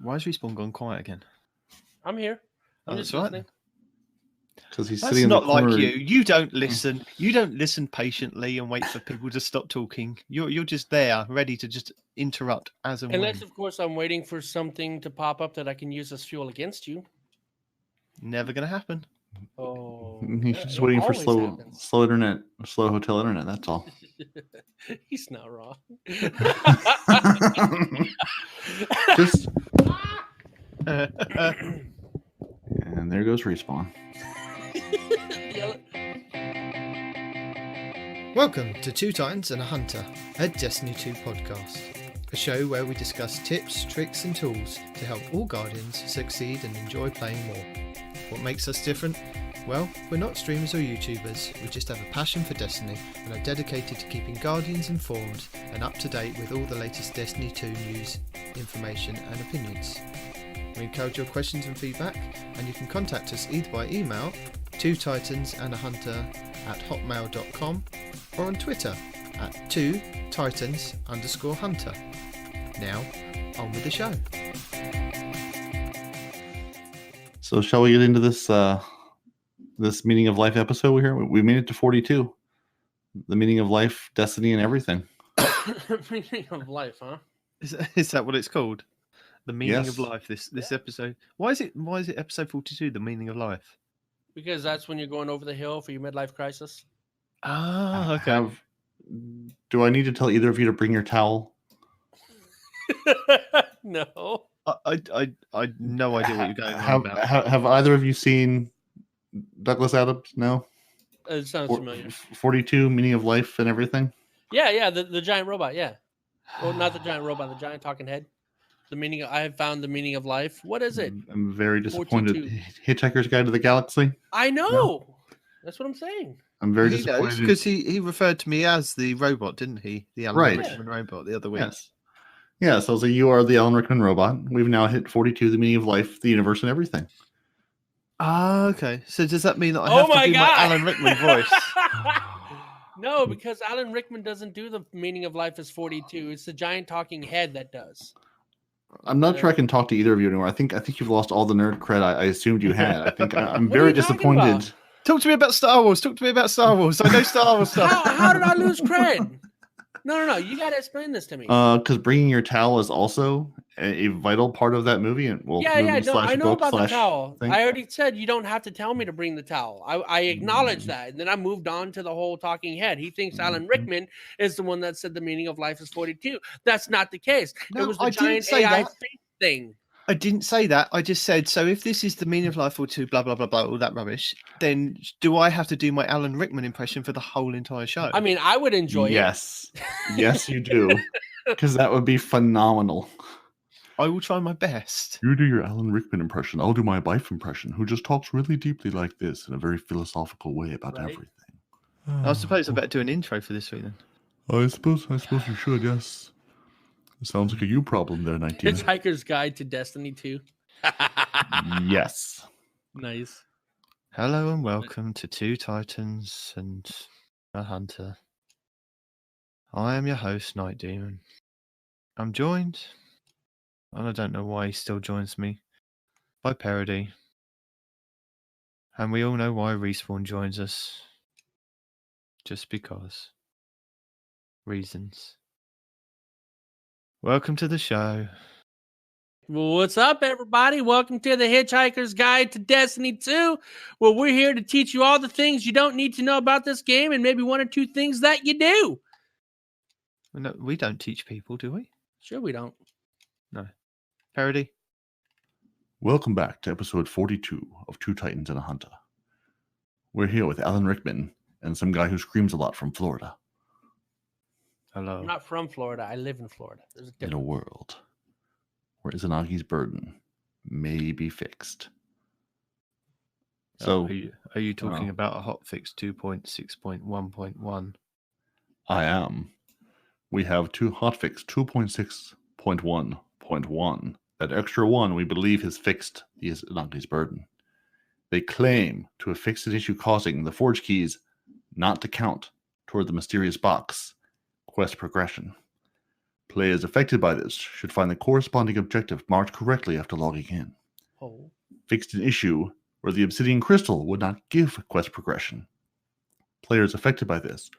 Why has Respawn gone quiet again? I'm here. I'm just listening. Because he's That's sitting in the not corner. like you. You don't listen. You don't listen patiently and wait for people to stop talking. You're just there, ready to just interrupt as and Unless, when. of course, I'm waiting for something to pop up that I can use as fuel against you. Never gonna happen. Oh, He's just waiting for slow internet, slow hotel internet. That's all. He's not wrong. Just. And there goes Respawn. Welcome to Two Titans and a Hunter, a Destiny 2 podcast. A show where we discuss tips, tricks and tools to help all Guardians succeed and enjoy playing more. What makes us different? Well, we're not streamers or YouTubers, we just have a passion for Destiny and are dedicated to keeping Guardians informed and up to date with all the latest Destiny 2 news, information and opinions. We encourage your questions and feedback, and you can contact us either by email, twotitansandahunter@hotmail.com, or on Twitter at 2titans_hunter. Now, on with the show. So shall we get into this this meaning of life episode here? We made it to 42. The meaning of life, destiny, and everything. Meaning of life, huh? Is that what it's called? The meaning of Yes. life. This episode. Why is it episode 42? The meaning of life. Because that's when you're going over the hill for your midlife crisis. Ah, okay. Do I need to tell either of you to bring your towel? No. I no idea what you're going on about. Have either of you seen Douglas Adams? No. It sounds familiar. 42, meaning of life and everything. Yeah, the giant robot. Yeah. Well, not the giant robot, the giant talking head. The meaning. I have found the meaning of life. What is it? I'm very disappointed. 42. Hitchhiker's Guide to the Galaxy. I know. No. That's what I'm saying. I'm very disappointed because he referred to me as the robot, didn't he? The Alan Rickman robot the other week. Yes. Yeah, so you are the Alan Rickman robot. We've now hit 42, the meaning of life, the universe, and everything. Ah, okay. So does that mean that I have to do my Alan Rickman voice? No, because Alan Rickman doesn't do the meaning of life as 42. It's the giant talking head that does. I'm not sure I can talk to either of you anymore. I think you've lost all the nerd cred I assumed you had. I think I'm very disappointed. Talk to me about Star Wars. I know Star Wars stuff. How did I lose cred? No. You got to explain this to me. Because bringing your towel is also a vital part of that movie. And I know about the towel. Thing. I already said you don't have to tell me to bring the towel. I acknowledge that. And then I moved on to the whole talking head. He thinks Alan Rickman is the one that said the meaning of life is 42. That's not the case. No, it was the giant AI thing. I didn't say that. I just said, so if this is the meaning of life 42, blah, blah, blah, blah, all that rubbish, then do I have to do my Alan Rickman impression for the whole entire show? I mean, I would enjoy it. Yes, you do. Because that would be phenomenal. I will try my best. You do your Alan Rickman impression. I'll do my wife impression, who just talks really deeply like this in a very philosophical way about everything. I suppose I better do an intro for this week then. I suppose you should, yes. It sounds like a you problem there, 19. Hitchhiker's Guide to Destiny 2. Yes. Nice. Hello and welcome to Two Titans and a Hunter. I am your host, Night Demon. I'm joined, and I don't know why he still joins me, by Parody. And we all know why Respawn joins us. Just because. Reasons. Welcome to the show. Well, what's up, everybody? Welcome to the Hitchhiker's Guide to Destiny 2, where we're here to teach you all the things you don't need to know about this game and maybe one or two things that you do. No, we don't teach people, do we? Sure we don't. No. Parody? Welcome back to episode 42 of Two Titans and a Hunter. We're here with Alan Rickman and some guy who screams a lot from Florida. Hello. I'm not from Florida. I live in Florida. In a world where Izanagi's burden may be fixed. So, are you talking about a hotfix 2.6.1.1? I am. We have two hotfix 2.6.1.1. That extra one we believe has fixed the Izanagi's burden. They claim to have fixed an issue causing the forge keys not to count toward the mysterious box quest progression. Players affected by this should find the corresponding objective marked correctly after logging in. Oh. Fixed an issue where the obsidian crystal would not give quest progression. Players affected by this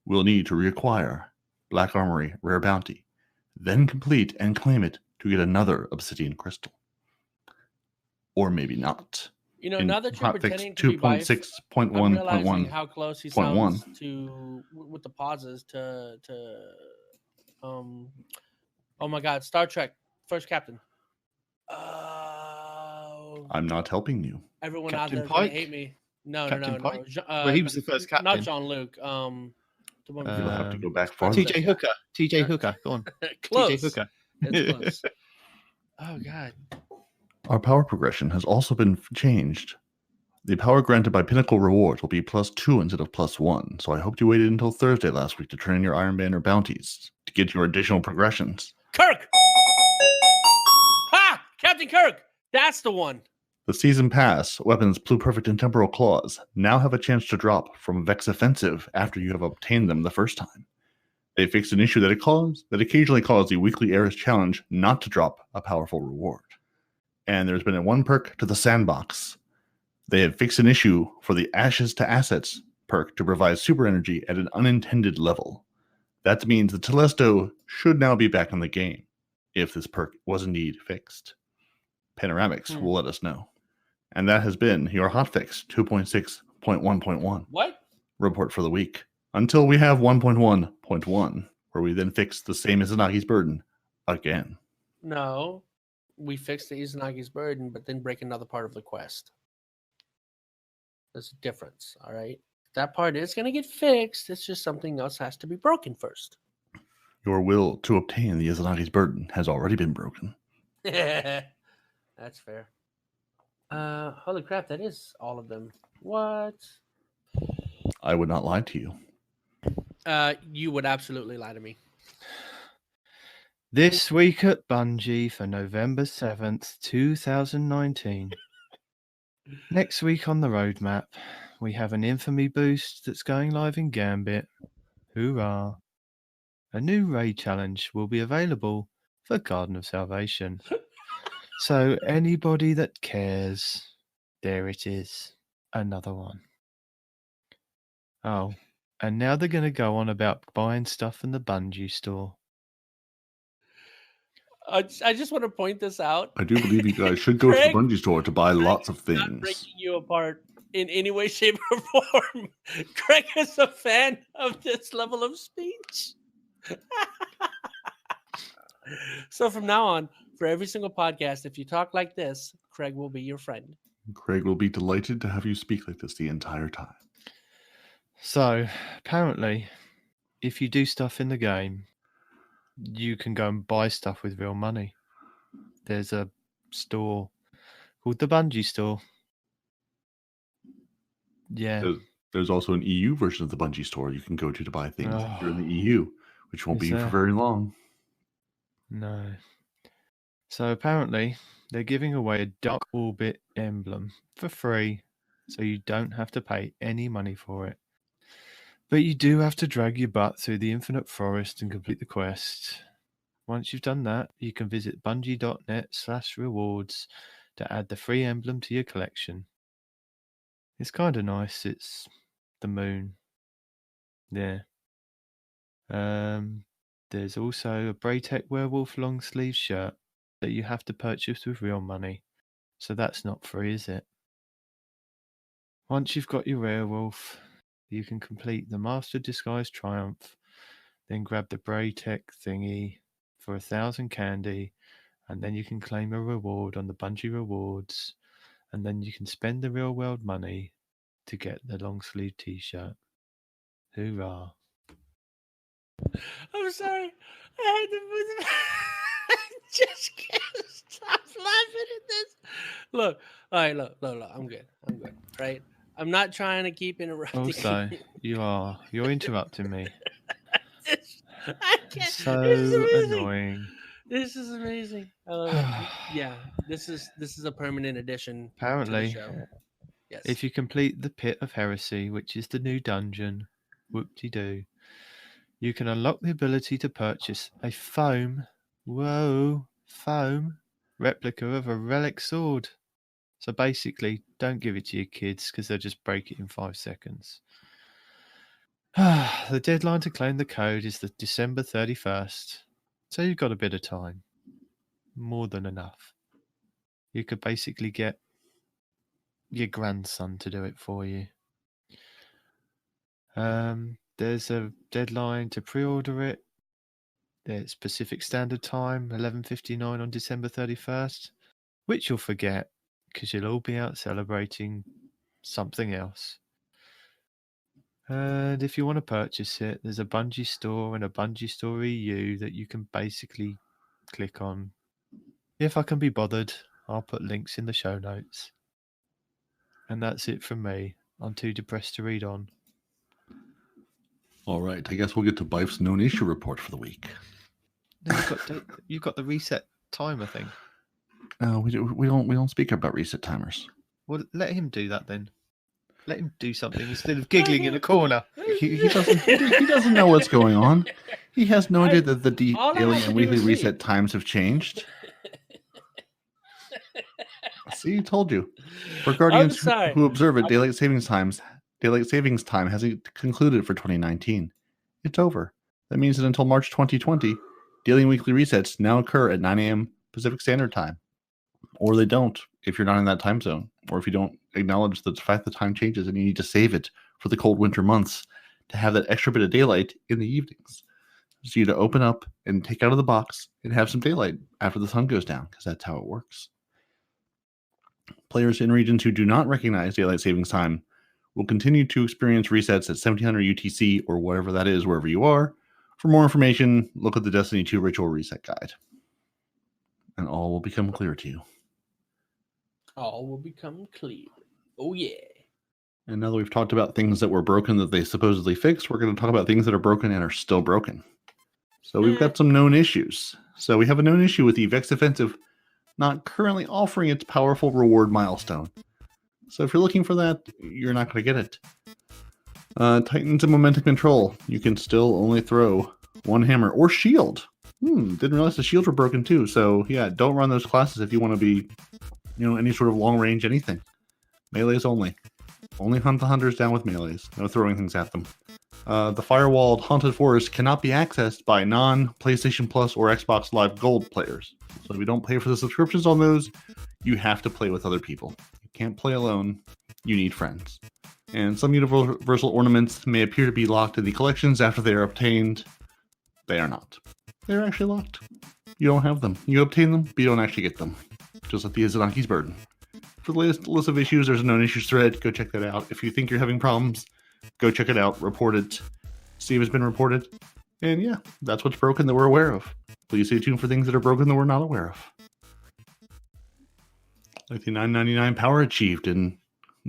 will need to reacquire Black Armory Rare Bounty, then complete and claim it to get another obsidian crystal. Or maybe not. You know, In now that you're Hotfix pretending to be Bife, I'm 2.6.1.1. realizing how close he Point sounds one. to with the pauses to oh my God, Star Trek First Captain. Oh, I'm not helping you. everyone Captain out there is gonna Pike? hate me. No, Captain no. Pike? Well, he was the first Not captain. Jean-Luc. The one You'll before have to that. go back Not farther. TJ Hooker. TJ Hooker. Go on. Close. TJ Hooker. It's close. Oh God. Our power progression has also been changed. The power granted by Pinnacle rewards will be +2 instead of +1, so I hoped you waited until Thursday last week to turn in your Iron Banner bounties to get your additional progressions. Kirk. Ha! Captain Kirk. That's the one. The Season Pass weapons Pluperfect and Temporal Claws now have a chance to drop from Vex Offensive after you have obtained them the first time. They fixed an issue that occasionally caused the weekly Eris challenge not to drop a powerful reward. And there's been a one perk to the sandbox. They have fixed an issue for the Ashes to Assets perk to provide super energy at an unintended level. That means the Telesto should now be back in the game if this perk was indeed fixed. Panoramics will let us know. And that has been your Hotfix 2.6.1.1 What? report for the week. Until we have 1.1.1, where we then fix the same Izanagi's burden again. No, we fixed the Izanagi's burden, but then break another part of the quest. There's a difference, all right? That part is going to get fixed. It's just something else has to be broken first. Your will to obtain the Izanagi's burden has already been broken. That's fair. Holy crap, that is all of them. What? I would not lie to you. You would absolutely lie to me. This week at Bungie for November 7th, 2019. Next week on the roadmap, we have an infamy boost that's going live in Gambit. Hoorah! A new raid challenge will be available for Garden of Salvation. So anybody that cares, there it is. Another one. Oh, and now they're going to go on about buying stuff in the Bungie store. I just want to point this out. I do believe you guys should go to the Bungie store to buy lots of Not things. breaking you apart in any way, shape, or form. Craig is a fan of this level of speech. So from now on, for every single podcast, if you talk like this, Craig will be your friend. Craig will be delighted to have you speak like this the entire time. So, apparently, if you do stuff in the game, you can go and buy stuff with real money. There's a store called the Bungie store. Yeah. There's also an EU version of the Bungie store you can go to buy things if you're in the EU, which won't Is be there? for very long. No. So apparently, they're giving away a Dark Orbit emblem for free, so you don't have to pay any money for it. But you do have to drag your butt through the Infinite Forest and complete the quest. Once you've done that, you can visit bungie.net/rewards to add the free emblem to your collection. It's kind of nice. It's the moon. Yeah. There's also a Braytech Werewolf long sleeve shirt that you have to purchase with real money. So that's not free, is it? Once you've got your werewolf, you can complete the Master Disguise Triumph, then grab the Braytech thingy for 1,000 candy, and then you can claim a reward on the Bungie rewards, and then you can spend the real world money to get the long sleeve t-shirt. Hoorah. I'm sorry. I had to put I just can't stop laughing at this. Look, all right, look. I'm good. Right? I'm not trying to keep interrupting. Also, you're interrupting me. I can't. So This is amazing. annoying. This is amazing. Yeah, this is a permanent addition Apparently, to the show. Yes. if you complete the Pit of Heresy, which is the new dungeon, whoop-de-doo, you can unlock the ability to purchase a foam replica of a relic sword. So basically, don't give it to your kids because they'll just break it in 5 seconds. The deadline to claim the code is the December 31st. So you've got a bit of time. More than enough. You could basically get your grandson to do it for you. There's a deadline to pre-order it. There's Pacific Standard Time, 11:59 on December 31st, which you'll forget because you'll all be out celebrating something else. And if you want to purchase it, there's a Bungie store and a Bungie store EU that you can basically click on. If I can be bothered, I'll put links in the show notes. And that's it from me. I'm too depressed to read on. All right, I guess we'll get to Bife's known issue report for the week. No, you've got the reset timer thing. No, we don't speak about reset timers. Well, let him do that then. Let him do something instead of giggling in a corner. He doesn't know what's going on. He has no idea that the daily and weekly reset times have changed. See, I told you. For Guardians who observe it, daylight savings time hasn't concluded for 2019. It's over. That means that until March 2020, daily and weekly resets now occur at 9 a.m. Pacific Standard Time. Or they don't if you're not in that time zone, or if you don't acknowledge the fact that time changes and you need to save it for the cold winter months to have that extra bit of daylight in the evenings. So you to open up and take out of the box and have some daylight after the sun goes down, because that's how it works. Players in regions who do not recognize daylight savings time will continue to experience resets at 1700 UTC or whatever that is, wherever you are. For more information, look at the Destiny 2 Ritual Reset Guide. And all will become clear to you. All will become clear. Oh, yeah. And now that we've talked about things that were broken that they supposedly fixed, we're going to talk about things that are broken and are still broken. So we've got some known issues. So we have a known issue with the Vex Offensive not currently offering its powerful reward milestone. So if you're looking for that, you're not going to get it. Titans and Momentum Control. You can still only throw one hammer or shield. Didn't realize the shields were broken too. So yeah, don't run those classes if you want to be, any sort of long range anything. Melees only. Only hunt the hunters down with melees. No throwing things at them. The firewalled Haunted Forest cannot be accessed by non-PlayStation Plus or Xbox Live Gold players. So if you don't pay for the subscriptions on those, you have to play with other people. You can't play alone. You need friends. And some universal ornaments may appear to be locked in the collections after they are obtained. They are not. They're actually locked. You don't have them. You obtain them, but you don't actually get them. Just like the Izanaki's burden. For the latest list of issues, there's a known issues thread. Go check that out. If you think you're having problems, go check it out. Report it. See if it's been reported. And yeah, that's what's broken that we're aware of. Please stay tuned for things that are broken that we're not aware of. Like the 999 power achieved in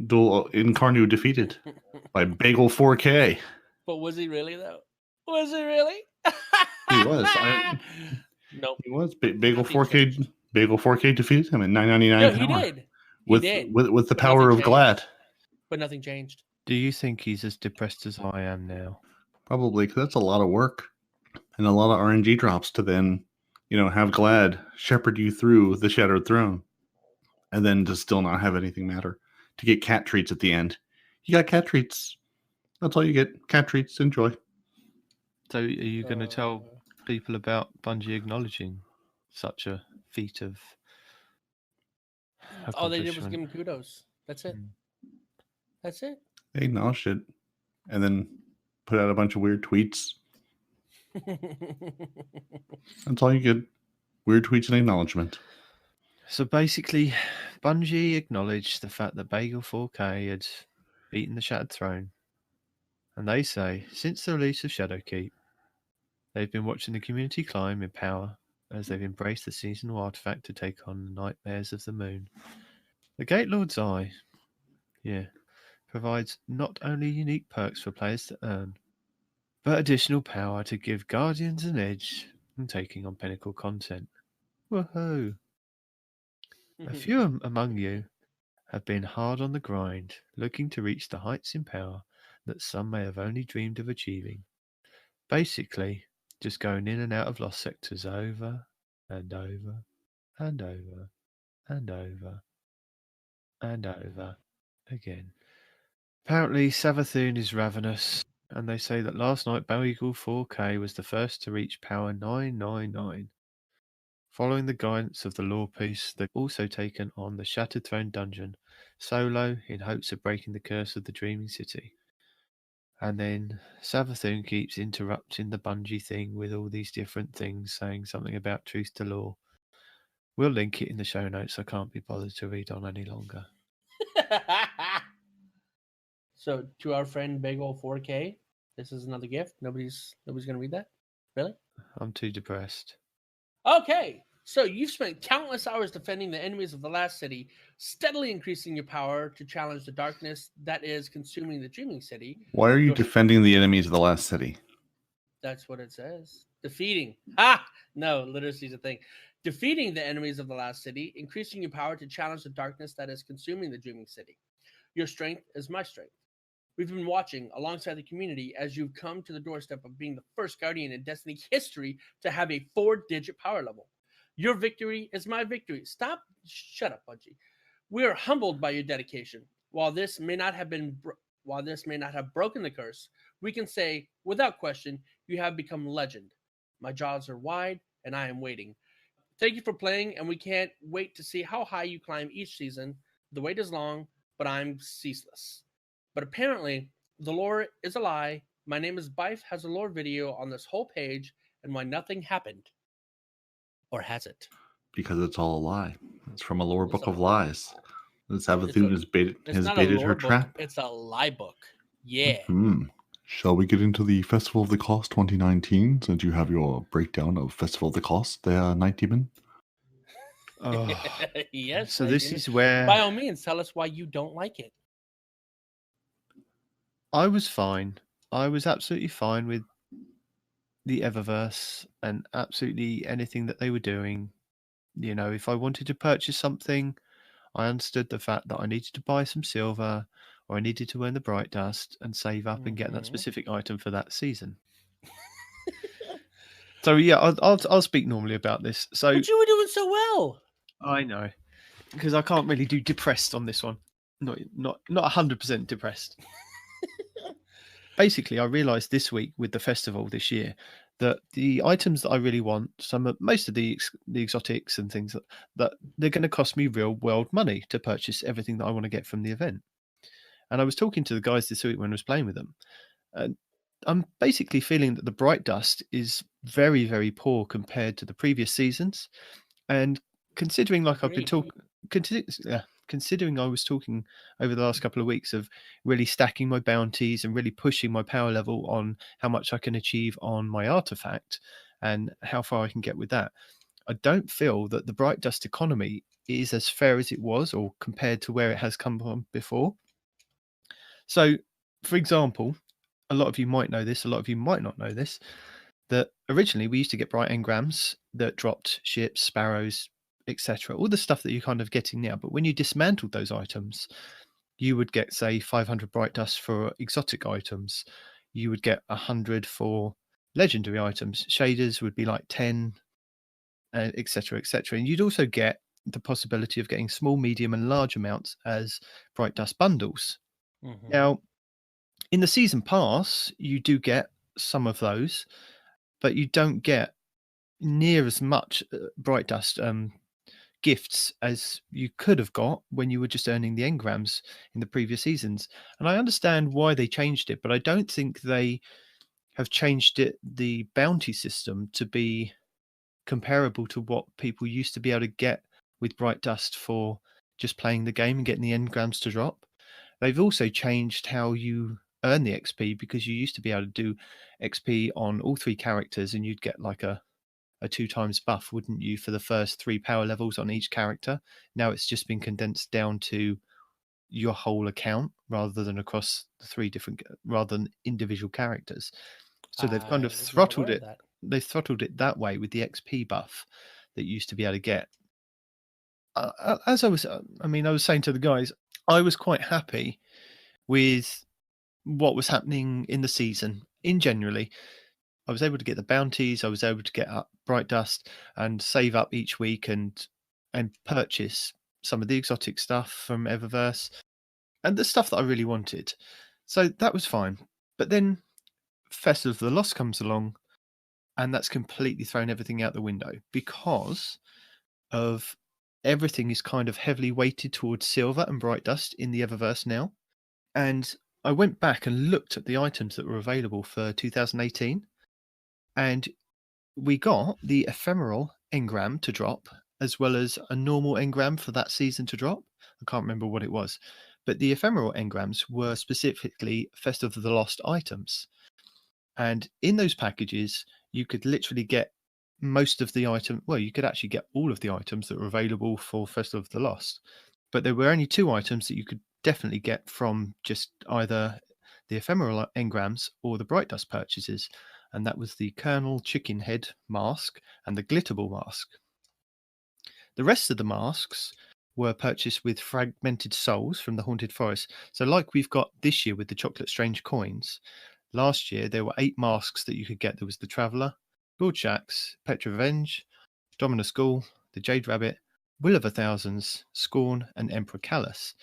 Duel Incarnu defeated by Bagel 4K. But was he really, though? Was he really? He was. Nope. He was. Bagel 4K. Bagel 4K defeated him at 999 power. He did. He did. With the power of Glad. But nothing changed. Do you think he's as depressed as I am now? Probably, because that's a lot of work and a lot of RNG drops to then, have Glad shepherd you through the Shadowed Throne, and then to still not have anything matter. To get cat treats at the end. You got cat treats. That's all you get. Cat treats. Enjoy. So are you going to tell people about Bungie acknowledging such a feat of all they did was give him kudos. That's it. That's it. They acknowledged it and then put out a bunch of weird tweets. That's all you get. Weird tweets and acknowledgement. So basically, Bungie acknowledged the fact that Bagel 4K had beaten the Shattered Throne. And they say, since the release of Shadowkeep, they've been watching the community climb in power as they've embraced the seasonal artifact to take on the nightmares of the moon. The Gate Lord's Eye, provides not only unique perks for players to earn, but additional power to give Guardians an edge in taking on Pinnacle content. Woohoo! A few among you have been hard on the grind, looking to reach the heights in power that some may have only dreamed of achieving. basically just going in and out of lost sectors over and over and over and over and over again. Apparently, Savathun is ravenous, and they say that last night Bow Eagle 4K was the first to reach power 999. Following the guidance of the lore piece, they've also taken on the Shattered Throne dungeon solo in hopes of breaking the curse of the Dreaming City. And then Savathun keeps interrupting the Bungie thing with all these different things, saying something about truth to lore. We'll link it in the show notes. I can't be bothered to read on any longer. So to our friend Big Ol 4K, this is another gift. Nobody's gonna read that? Really? I'm too depressed. Okay. So you've spent countless hours defending the enemies of the last city, steadily increasing your power to challenge the darkness that is consuming the Dreaming City. Why are you defending the enemies of the last city? That's what it says. Defeating. Ha! No, literacy is a thing. Defeating the enemies of the last city, increasing your power to challenge the darkness that is consuming the Dreaming City. Your strength is my strength. We've been watching alongside the community as you've come to the doorstep of being the first Guardian in Destiny history to have a 4-digit power level. Your victory is my victory. Shut up, Bungie. We are humbled by your dedication. While this may not have broken the curse, we can say, without question, you have become legend. My jaws are wide, and I am waiting. Thank you for playing, and we can't wait to see how high you climb each season. The wait is long, but I'm ceaseless. But apparently, the lore is a lie. My name is Bife has a lore video on this whole page, and why nothing happened. Or has it? Because it's all a lie. It's from a lore book of lies. Savathun has not baited a lore her book, trap. It's a lie book. Yeah. Shall we get into the Festival of the Cost 2019, since you have your breakdown of Festival of the Cost there, Night Demon? Oh, yes. so Night this Demon. is where By all means, tell us why you don't like it. I was fine. I was absolutely fine with the Eververse and absolutely anything that they were doing. You know, if I wanted to purchase something, I understood the fact that I needed to buy some silver or I needed to earn the bright dust and save up and get that specific item for that season. So yeah, I'll speak normally about this. So but you were doing so well. I know, because I can't really do depressed on this one. Not 100% depressed. Basically, I realised this week with the festival this year that the items that I really want, most of the exotics and things that they're going to cost me real world money to purchase everything that I want to get from the event. And I was talking to the guys this week when I was playing with them, and I'm basically feeling that the bright dust is very, very poor compared to the previous seasons. And considering, like I've been talking, considering I was talking over the last couple of weeks of really stacking my bounties and really pushing my power level on how much I can achieve on my artifact and how far I can get with that, I don't feel that the bright dust economy is as fair as it was or compared to where it has come from before. So, for example, a lot of you might know this, a lot of you might not know this, that originally we used to get bright engrams that dropped ships, sparrows, etc. All the stuff that you're kind of getting now. But when you dismantled those items, you would get, say, 500 bright dust for exotic items. You would get 100 for legendary items. Shaders would be like 10, etc., etc. And you'd also get the possibility of getting small, medium, and large amounts as bright dust bundles. Now, in the season pass, you do get some of those, but you don't get near as much bright dust gifts as you could have got when you were just earning the engrams in the previous seasons. And I understand why they changed it, but I don't think they have changed the bounty system to be comparable to what people used to be able to get with bright dust for just playing the game and getting the engrams to drop. They've also changed how you earn the XP, because you used to be able to do XP on all 3 characters and you'd get like a 2 times buff, wouldn't you, for the first 3 power levels on each character. Now it's just been condensed down to your whole account rather than across the 3 different, rather than individual characters. So they've kind of throttled it. They've throttled it that way with the XP buff that you used to be able to get. As I was saying to the guys, I was quite happy with what was happening in the season in generally. I was able to get the bounties. I was able to get up Bright Dust and save up each week and purchase some of the exotic stuff from Eververse and the stuff that I really wanted. So that was fine. But then Festival of the Lost comes along, and that's completely thrown everything out the window because of everything is kind of heavily weighted towards silver and Bright Dust in the Eververse now. And I went back and looked at the items that were available for 2018, and we got the ephemeral engram to drop, as well as a normal engram for that season to drop. I can't remember what it was, but the ephemeral engrams were specifically Festival of the Lost items. And in those packages, you could literally get most of the item. Well, you could actually get all of the items that were available for Festival of the Lost. But there were only 2 items that you could definitely get from just either the ephemeral engrams or the Bright Dust purchases. And that was the Colonel Chicken Head mask and the Glitterball mask. The rest of the masks were purchased with fragmented souls from the Haunted Forest. So like we've got this year with the Chocolate Strange coins, last year there were 8 masks that you could get. There was the Traveller, Lord Shax, Petra Revenge, Dominus Ghoul, the Jade Rabbit, Will of a Thousands, Scorn, and Emperor Callus.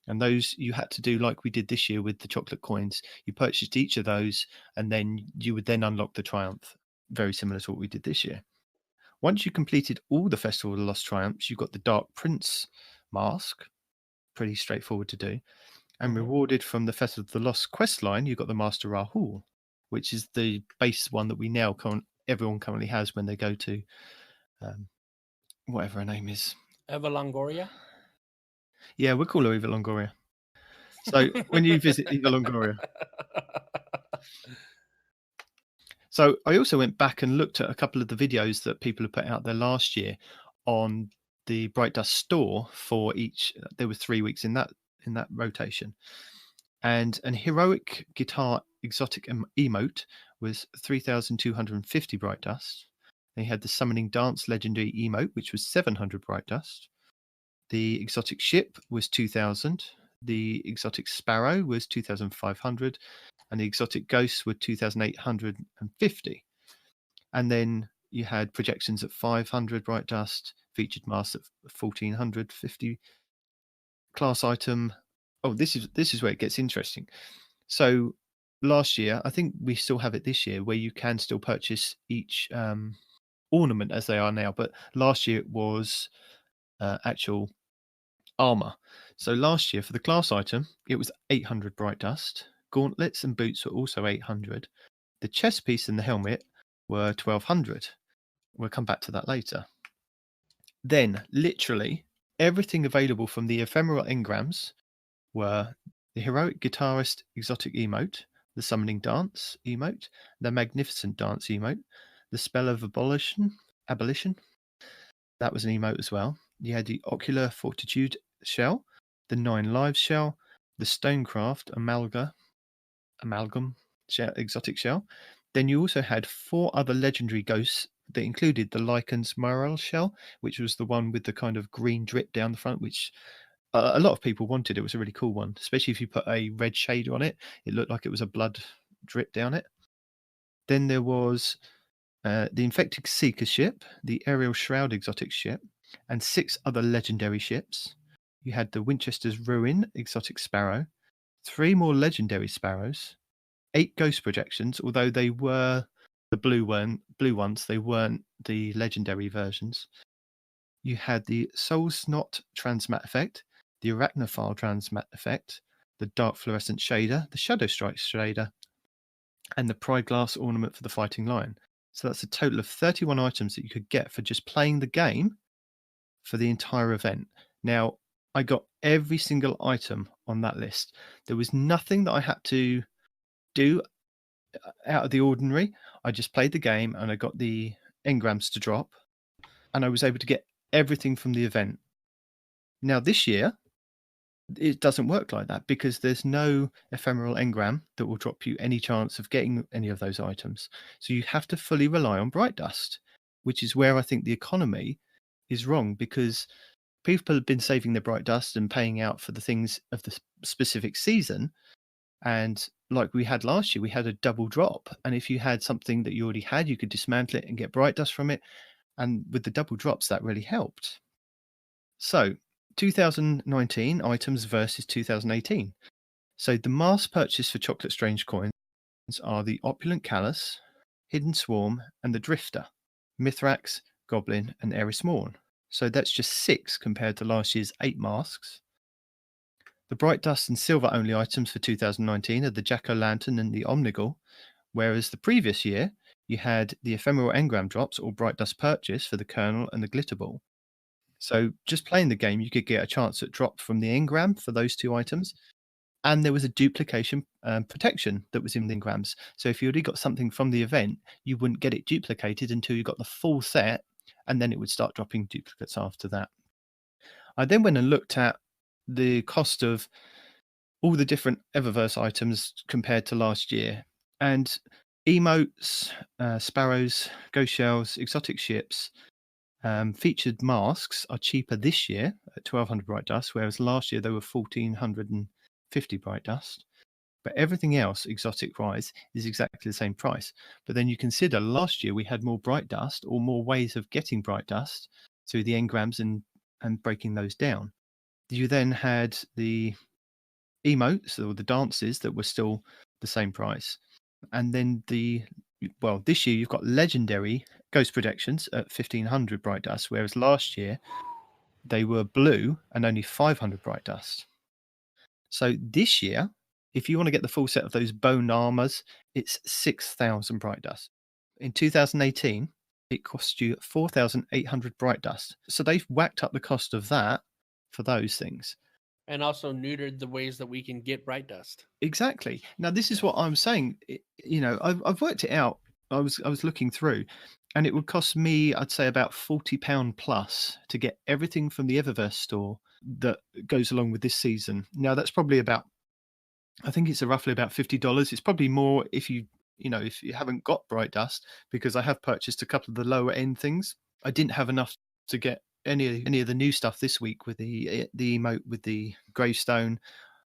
And those you had to do like we did this year with the chocolate coins. You purchased each of those, and then you would then unlock the Triumph, very similar to what we did this year. Once you completed all the Festival of the Lost Triumphs, you got the Dark Prince mask, pretty straightforward to do. And rewarded from the Festival of the Lost quest line, you got the Master Rahul, which is the base one that we now everyone currently has when they go to whatever her name is. Eva Longoria? Yeah, we'll call her Eva Longoria. So when you visit Eva Longoria. So I also went back and looked at a couple of the videos that people had put out there last year on the Bright Dust store for each. There were 3 weeks in that rotation. And an heroic guitar exotic emote was 3,250 Bright Dust. They had the Summoning Dance legendary emote, which was 700 Bright Dust. The exotic ship was 2,000. The exotic sparrow was 2,500. And the exotic ghosts were 2,850. And then you had projections at 500 Bright Dust, featured masks at 1,450. Class item. Oh, this is where it gets interesting. So last year, I think we still have it this year, where you can still purchase each ornament as they are now. But last year it was actual armor. So last year for the class item, it was 800 Bright Dust. Gauntlets and boots were also 800. The chest piece and the helmet were 1,200. We'll come back to that later. Then, literally, everything available from the ephemeral engrams were the Heroic Guitarist exotic emote, the Summoning Dance emote, the Magnificent Dance emote, the Spell of Abolition. That was an emote as well. You had the Ocular Fortitude shell, the 9 Lives shell, the Stonecraft Amalgam shell, exotic shell. Then you also had 4 other legendary ghosts that included the Lycan's Morel shell, which was the one with the kind of green drip down the front, which a lot of people wanted. It was a really cool one, especially if you put a red shade on it. It looked like it was a blood drip down it. Then there was the Infected Seeker ship, the Aerial Shroud exotic ship, and 6 other legendary ships. You had the Winchester's Ruin exotic sparrow, 3 more legendary sparrows, 8 ghost projections, although they were the blue ones, they weren't the legendary versions. You had the Soul Snot Transmat effect, the Arachnophile Transmat effect, the Dark Fluorescent shader, the Shadow Strike shader, and the Pride Glass ornament for the Fighting Lion. So that's a total of 31 items that you could get for just playing the game for the entire event. Now, I got every single item on that list. There was nothing that I had to do out of the ordinary. I just played the game and I got the engrams to drop, and I was able to get everything from the event. Now, this year, it doesn't work like that because there's no ephemeral engram that will drop you any chance of getting any of those items. So you have to fully rely on Bright Dust, which is where I think the economy is wrong, because people have been saving their Bright Dust and paying out for the things of the specific season, and like we had last year, we had a double drop. And if you had something that you already had, you could dismantle it and get bright dust from it. And with the double drops, that really helped. So 2019 items versus 2018. So the mass purchase for Chocolate Strange coins are the Opulent Callus, Hidden Swarm, and the Drifter, Mithrax, Goblin, and Erismorn. So that's just 6 compared to last year's 8 masks. The Bright Dust and Silver only items for 2019 are the Jack-O-Lantern and the Omnigul, whereas the previous year you had the Ephemeral Engram drops or Bright Dust purchase for the Colonel and the Glitter Ball. So just playing the game, you could get a chance at drop from the engram for those 2 items. And there was a duplication protection that was in the engrams. So if you already got something from the event, you wouldn't get it duplicated until you got the full set, and then it would start dropping duplicates after that. I then went and looked at the cost of all the different Eververse items compared to last year. And emotes, sparrows, ghost shells, exotic ships, featured masks are cheaper this year at 1,200 bright dust, whereas last year they were 1,450 bright dust. But everything else, exotic-wise, is exactly the same price. But then you consider last year we had more bright dust or more ways of getting bright dust through the engrams and breaking those down. You then had the emotes or the dances that were still the same price. And then this year you've got legendary ghost projections at 1,500 bright dust, whereas last year they were blue and only 500 bright dust. So this year, if you want to get the full set of those bone armors, it's 6,000 bright dust. In 2018, it cost you 4,800 bright dust. So they've whacked up the cost of that for those things. And also neutered the ways that we can get bright dust. Exactly. Now, this is what I'm saying. I've worked it out. I was looking through, and it would cost me, I'd say, about £40 plus to get everything from the Eververse store that goes along with this season. Now, that's probably I think it's roughly about $50. It's probably more if you haven't got bright dust, because I have purchased a couple of the lower end things. I didn't have enough to get any of the new stuff this week with the emote with the gravestone.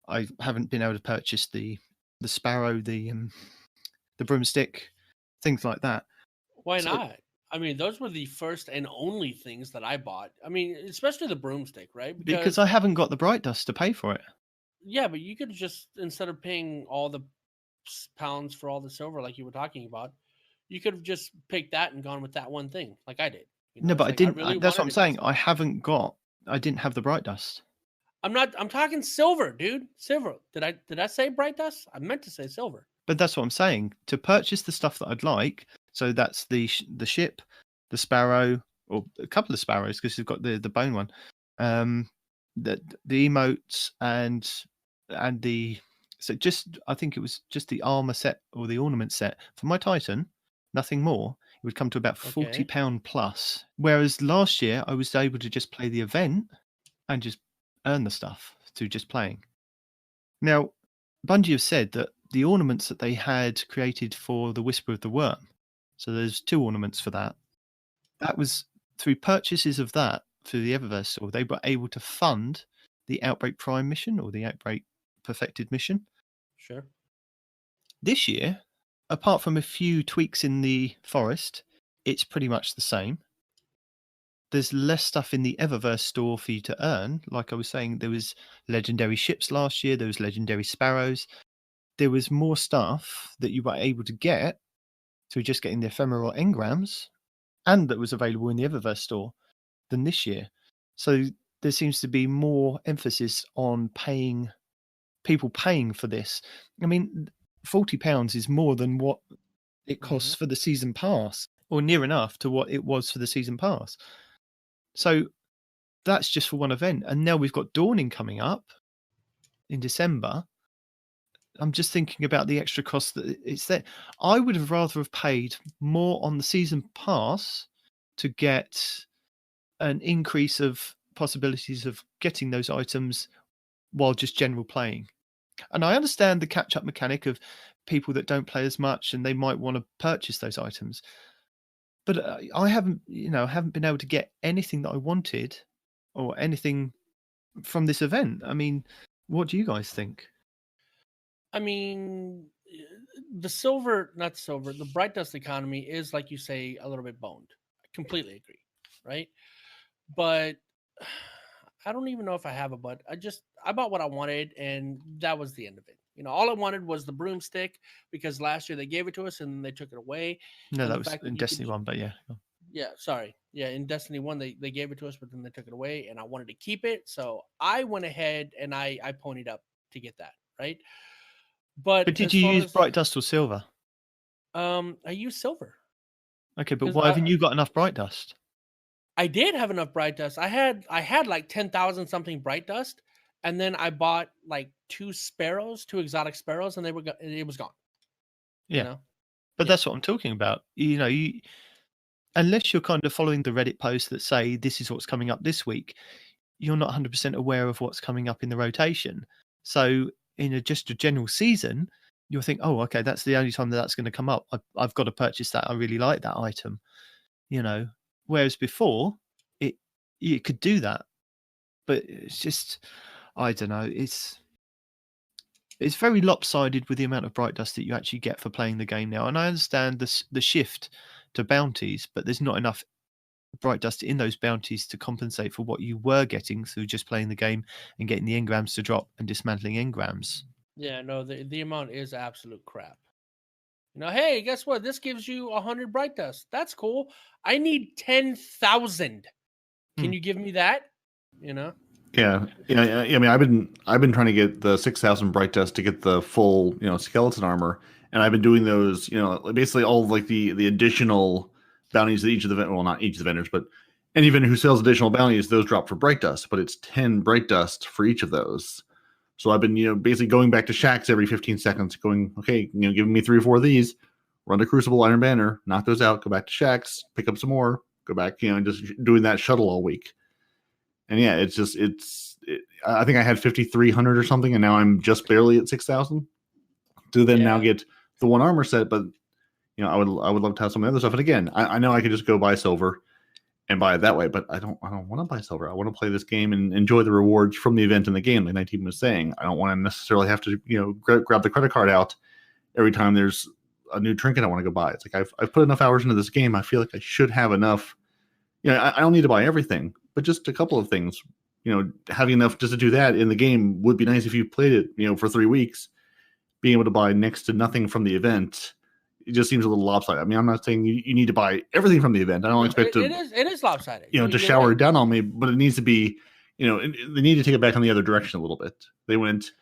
I haven't been able to purchase the sparrow, the broomstick, things like that. Why not? I mean, those were the first and only things that I bought. I mean, especially the broomstick, right? Because I haven't got the bright dust to pay for it. Yeah, but you could just, instead of paying all the pounds for all the silver like you were talking about, you could have just picked that and gone with that one thing like I did. No, but I didn't. That's what I'm saying. I didn't have the bright dust. I'm talking silver, dude. Silver. Did I say bright dust? I meant to say silver. But that's what I'm saying. To purchase the stuff that I'd like, so that's the ship, the sparrow, or a couple of sparrows, because you've got the bone one, the emotes and the I think it was just the armor set or the ornament set for my Titan, nothing more. It would come to about £40 plus. Whereas last year I was able to just play the event and just earn the stuff through just playing. Now, Bungie have said that the ornaments that they had created for the Whisper of the Worm, so there's 2 ornaments for that. That was through purchases of that through the Eververse, or they were able to fund the Outbreak Prime mission or the Outbreak Perfected mission. Sure. This year, apart from a few tweaks in the forest, it's pretty much the same. There's less stuff in the Eververse store for you to earn. Like I was saying, there was legendary ships last year. There was legendary sparrows. There was more stuff that you were able to get through just getting the ephemeral engrams, and that was available in the Eververse store than this year. So there seems to be more emphasis on people paying for this. I mean, £40 is more than what it costs for the season pass, or near enough to what it was for the season pass. So that's just for one event. And now we've got Dawning coming up in December. I'm just thinking about the extra cost that it's there. I would have rather have paid more on the season pass to get an increase of possibilities of getting those items while just general playing. And I understand the catch-up mechanic of people that don't play as much and they might want to purchase those items. But I haven't been able to get anything that I wanted or anything from this event. I mean, what do you guys think? I mean, the bright dust economy is, like you say, a little bit boned. I completely agree, right? But I don't even know if I have a but. I bought what I wanted, and that was the end of it. All I wanted was the broomstick, because last year they gave it to us and then they took it away. No, And that the was fact that in you could Destiny 1, but yeah. Yeah, sorry. Yeah, in Destiny 1, they gave it to us, but then they took it away, and I wanted to keep it. So I went ahead and I ponied up to get that, right? But But did as you far use as, Bright Dust or Silver? I used silver. Okay, but 'Cause why haven't you got enough Bright Dust? I did have enough bright dust. I had like 10,000 something bright dust, and then I bought like two exotic sparrows, and it was gone. Yeah. But Yeah. that's what I'm talking about. Unless you're kind of following the Reddit posts that say this is what's coming up this week, you're not 100% aware of what's coming up in the rotation. So in just a general season, you'll think, oh, okay, that's the only time that's going to come up. I've got to purchase that. I really like that item, Whereas before, you could do that, but it's just, I don't know. It's very lopsided with the amount of bright dust that you actually get for playing the game now. And I understand the shift to bounties, but there's not enough bright dust in those bounties to compensate for what you were getting through just playing the game and getting the engrams to drop and dismantling engrams. Yeah, no, the amount is absolute crap. Hey, guess what? This gives you 100 bright dust. That's cool. I need 10,000. Can you give me that? Yeah. I mean, I've been trying to get the 6,000 bright dust to get the full, skeleton armor, and I've been doing those, basically all of, like the additional bounties that each of the well, not each of the vendors, but any vendor who sells additional bounties, those drop for bright dust, but it's 10 bright dust for each of those. So I've been, basically going back to shacks every 15 seconds, going, okay, giving me 3 or 4 of these, run to Crucible, Iron Banner, knock those out, go back to shacks, pick up some more, go back, and just doing that shuttle all week. And yeah, I think I had 5,300 or something, and now I'm just barely at 6,000. To then now get the one armor set, but I would love to have some of the other stuff. And again, I know I could just go buy silver and buy it that way, but I don't want to buy silver. I want to play this game and enjoy the rewards from the event in the game, like 19 was saying. I don't want to necessarily have to grab the credit card out every time there's a new trinket I want to go buy. It's like I've put enough hours into this game. I feel like I should have enough. I don't need to buy everything, but just a couple of things. Having enough just to do that in the game would be nice if you played it, for 3 weeks. Being able to buy next to nothing from the event, it just seems a little lopsided. I mean, I'm not saying you need to buy everything from the event. I don't expect it is lopsided. To shower it down on me, but it needs to be, they need to take it back on the other direction a little bit. They went,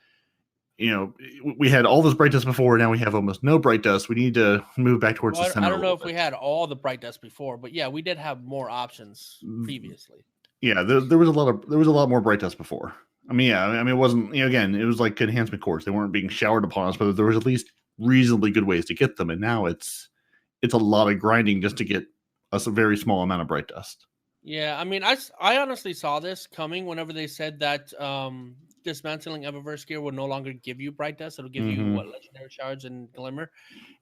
we had all this bright dust before. Now we have almost no bright dust. We need to move back towards the center. I don't know if we had all the bright dust before, but yeah, we did have more options previously. Yeah, there was a lot more bright dust before. I mean, it wasn't, again, it was like enhancement cores. They weren't being showered upon us, but there was at least reasonably good ways to get them. And now it's a lot of grinding just to get us a very small amount of bright dust. Yeah, I mean, I honestly saw this coming whenever they said that dismantling Eververse gear will no longer give you bright dust. It'll give you legendary shards and glimmer.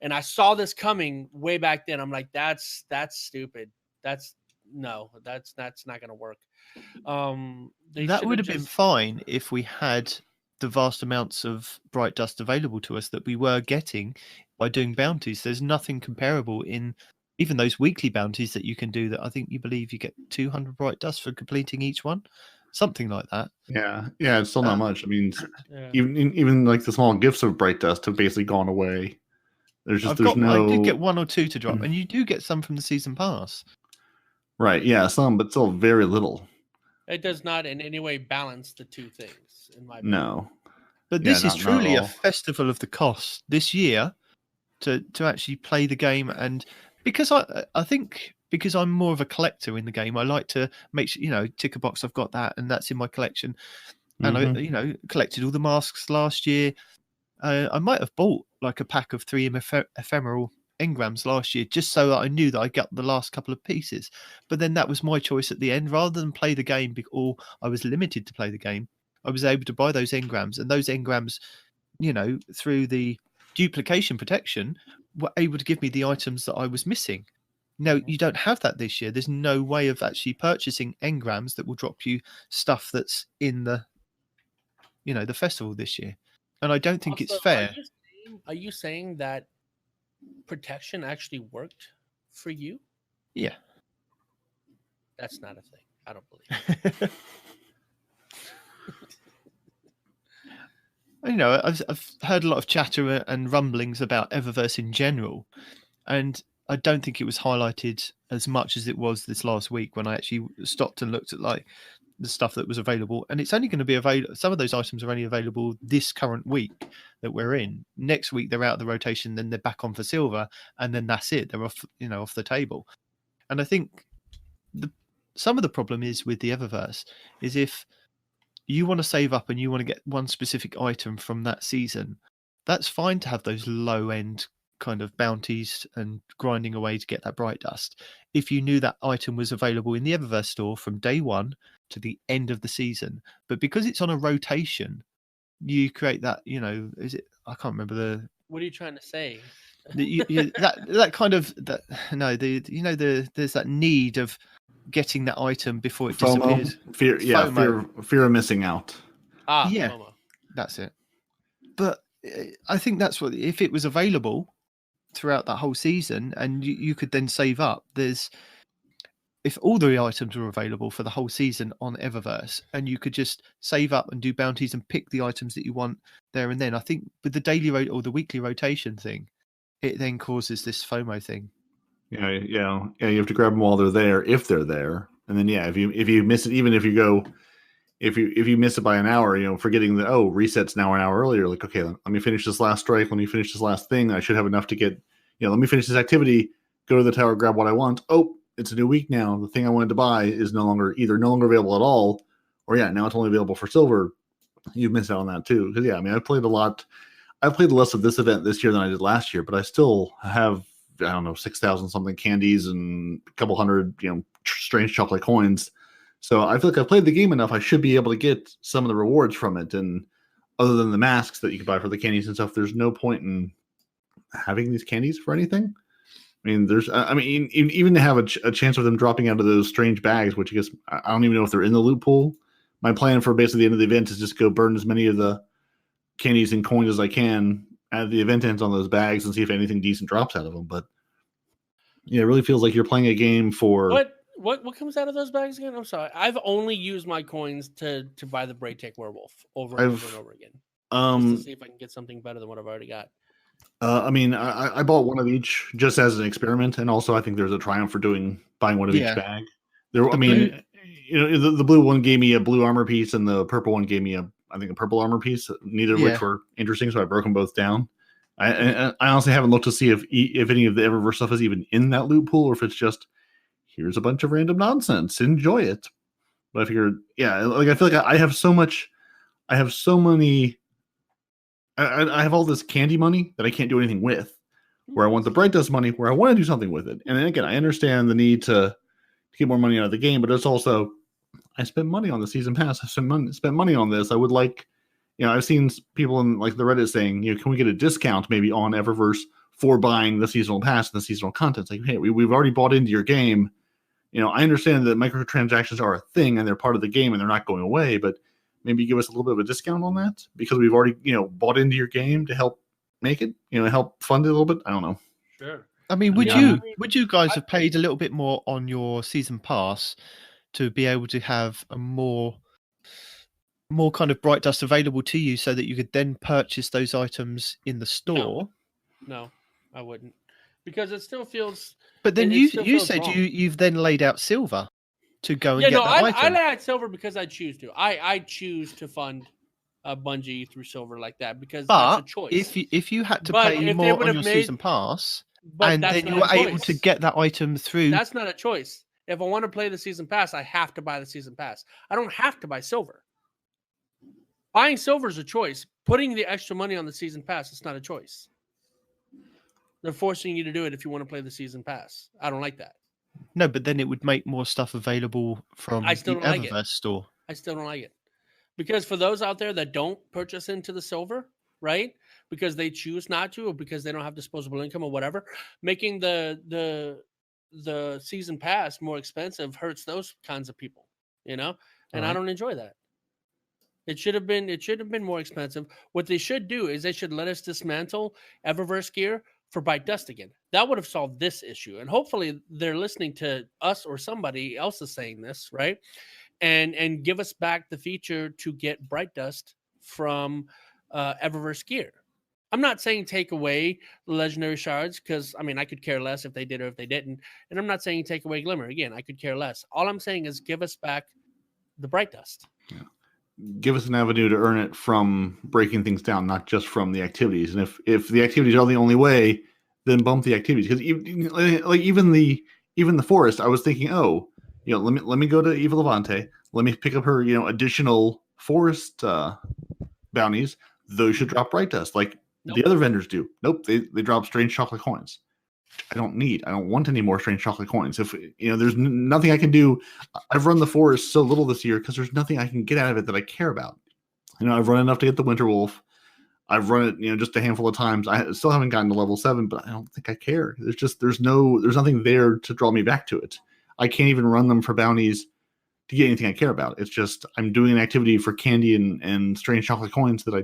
And I saw this coming way back then. I'm like, that's stupid. That's not going to work. That would have been fine if we had the vast amounts of bright dust available to us that we were getting by doing bounties. There's nothing comparable in even those weekly bounties that you can do that I think you believe you get 200 bright dust for completing each one. Something like that. Yeah, it's still not much. I mean, even like the small gifts of bright dust have basically gone away. I did get 1 or 2 to drop, and you do get some from the season pass. Right, yeah, some, but still very little. It does not in any way balance the two things, in my opinion. No. But this is truly a festival of the cost this year to actually play the game. And because I think because I'm more of a collector in the game, I like to make sure, tick a box, I've got that, and that's in my collection. And I collected all the masks last year. I might have bought like a pack of 3 ephemeral engrams last year just so that I knew that I got the last couple of pieces. But then that was my choice at the end. Rather than play the game or I was limited to play the game, I was able to buy those engrams, and those engrams, through the duplication protection, were able to give me the items that I was missing. Now, you don't have that this year. There's no way of actually purchasing engrams that will drop you stuff that's in the, the festival this year. and I don't think it's Also, fair. Are you saying that protection actually worked for you? Yeah. That's not a thing. I don't believe it. You know, I've heard a lot of chatter and rumblings about Eververse in general, and I don't think it was highlighted as much as it was this last week when I actually stopped and looked at like the stuff that was available. And it's only going to be available. Some of those items are only available this current week that we're in. Next week they're out of the rotation, then they're back on for silver, and then that's it. They're off, off the table. And I think some of the problem is with the Eververse is if you want to save up and you want to get one specific item from that season, that's fine to have those low end kind of bounties and grinding away to get that bright dust. If you knew that item was available in the Eververse store from day one to the end of the season, but because it's on a rotation, you create that, is it? I can't remember the. What are you trying to say? That kind of that. No, there's that need of getting that item before it FOMO? disappears. Fear of missing out. Yeah, FOMO. that's it. But I think that's what, if it was available throughout that whole season and you could then save up, if all the items were available for the whole season on Eververse and you could just save up and do bounties and pick the items that you want there and then, I think with the daily or the weekly rotation thing, it then causes this FOMO thing. Yeah, you have to grab them while they're there, if they're there, and then if you miss it, even if you go, if you miss it by an hour, forgetting that resets now an hour earlier, like okay, let me finish this last strike, let me finish this last thing, I should have enough to get, let me finish this activity, go to the tower, grab what I want. Oh, it's a new week now. The thing I wanted to buy is no longer available at all, or now it's only available for silver. You've missed out on that too, because I've played a lot. I've played less of this event this year than I did last year, but I still have, I don't know, 6,000 something candies and a couple hundred, strange chocolate coins. So I feel like I've played the game enough. I should be able to get some of the rewards from it. And other than the masks that you can buy for the candies and stuff, there's no point in having these candies for anything. I mean, even to have a chance of them dropping out of those strange bags, which I guess I don't even know if they're in the loot pool. My plan for basically the end of the event is just go burn as many of the candies and coins as I can at the event ends on those bags and see if anything decent drops out of them. But it really feels like you're playing a game for what comes out of those bags again? I'm sorry, I've only used my coins to buy the Braid Tech Werewolf over and over again, just to see if I can get something better than what I've already got. I bought one of each just as an experiment, and also I think there's a triumph for buying one of each bag. The blue one gave me a blue armor piece, and the purple one gave me a purple armor piece. Neither of which were interesting, so I broke them both down. I honestly haven't looked to see if any of the Eververse stuff is even in that loot pool, or if it's just here's a bunch of random nonsense. Enjoy it. But I figured, I feel like I have so much. I have so many. I have all this candy money that I can't do anything with. Where I want the bright dust money, where I want to do something with it. And then again, I understand the need to get more money out of the game, but it's also I spent money on the season pass. I spent money on this. I would like, I've seen people in like the Reddit saying, can we get a discount maybe on Eververse for buying the seasonal pass and the seasonal content? It's like, hey, we've already bought into your game. I understand that microtransactions are a thing and they're part of the game and they're not going away, but maybe give us a little bit of a discount on that because we've already, bought into your game to help make it, help fund it a little bit. I don't know. Sure. I mean, would you guys have paid a little bit more on your season pass to be able to have a more kind of bright dust available to you so that you could then purchase those items in the store? No, I wouldn't, because it still feels. But then you said you've then laid out silver to go and get that item. I lay out silver because I choose to. I choose to fund Bungie through silver like that because that's a choice. If you had to pay more on your season pass, and then you were able to get that item through, that's not a choice. If I want to play the season pass, I have to buy the season pass. I don't have to buy silver. Buying silver is a choice. Putting the extra money on the season pass, it's not a choice. They're forcing you to do it if you want to play the season pass. I don't like that. No, but then it would make more stuff available from the Eververse store. I still don't like it. Because for those out there that don't purchase into the silver, right? Because they choose not to, or because they don't have disposable income or whatever, making the season pass more expensive hurts those kinds of people, And I don't enjoy that. It should have been more expensive. What they should do is they should let us dismantle Eververse gear for Bright Dust again. That would have solved this issue. And hopefully they're listening to us or somebody else is saying this, right? And give us back the feature to get Bright Dust from Eververse gear. I'm not saying take away the legendary shards, because I mean I could care less if they did or if they didn't. And I'm not saying take away Glimmer. Again, I could care less. All I'm saying is give us back the Bright Dust. Yeah. Give us an avenue to earn it from breaking things down, not just from the activities. And if the activities are the only way, then bump the activities. Because even the forest, I was thinking, oh, let me go to Eva Levante, let me pick up her additional forest bounties. Those should drop Bright Dust like the other vendors do. Nope, they drop strange chocolate coins. I don't want any more strange chocolate coins. If there's nothing I can do. I've run the forest so little this year because there's nothing I can get out of it that I care about. I've run enough to get the Winter Wolf. I've run it, just a handful of times. I still haven't gotten to level 7, but I don't think I care. There's nothing there to draw me back to it. I can't even run them for bounties to get anything I care about. It's just I'm doing an activity for candy and strange chocolate coins that I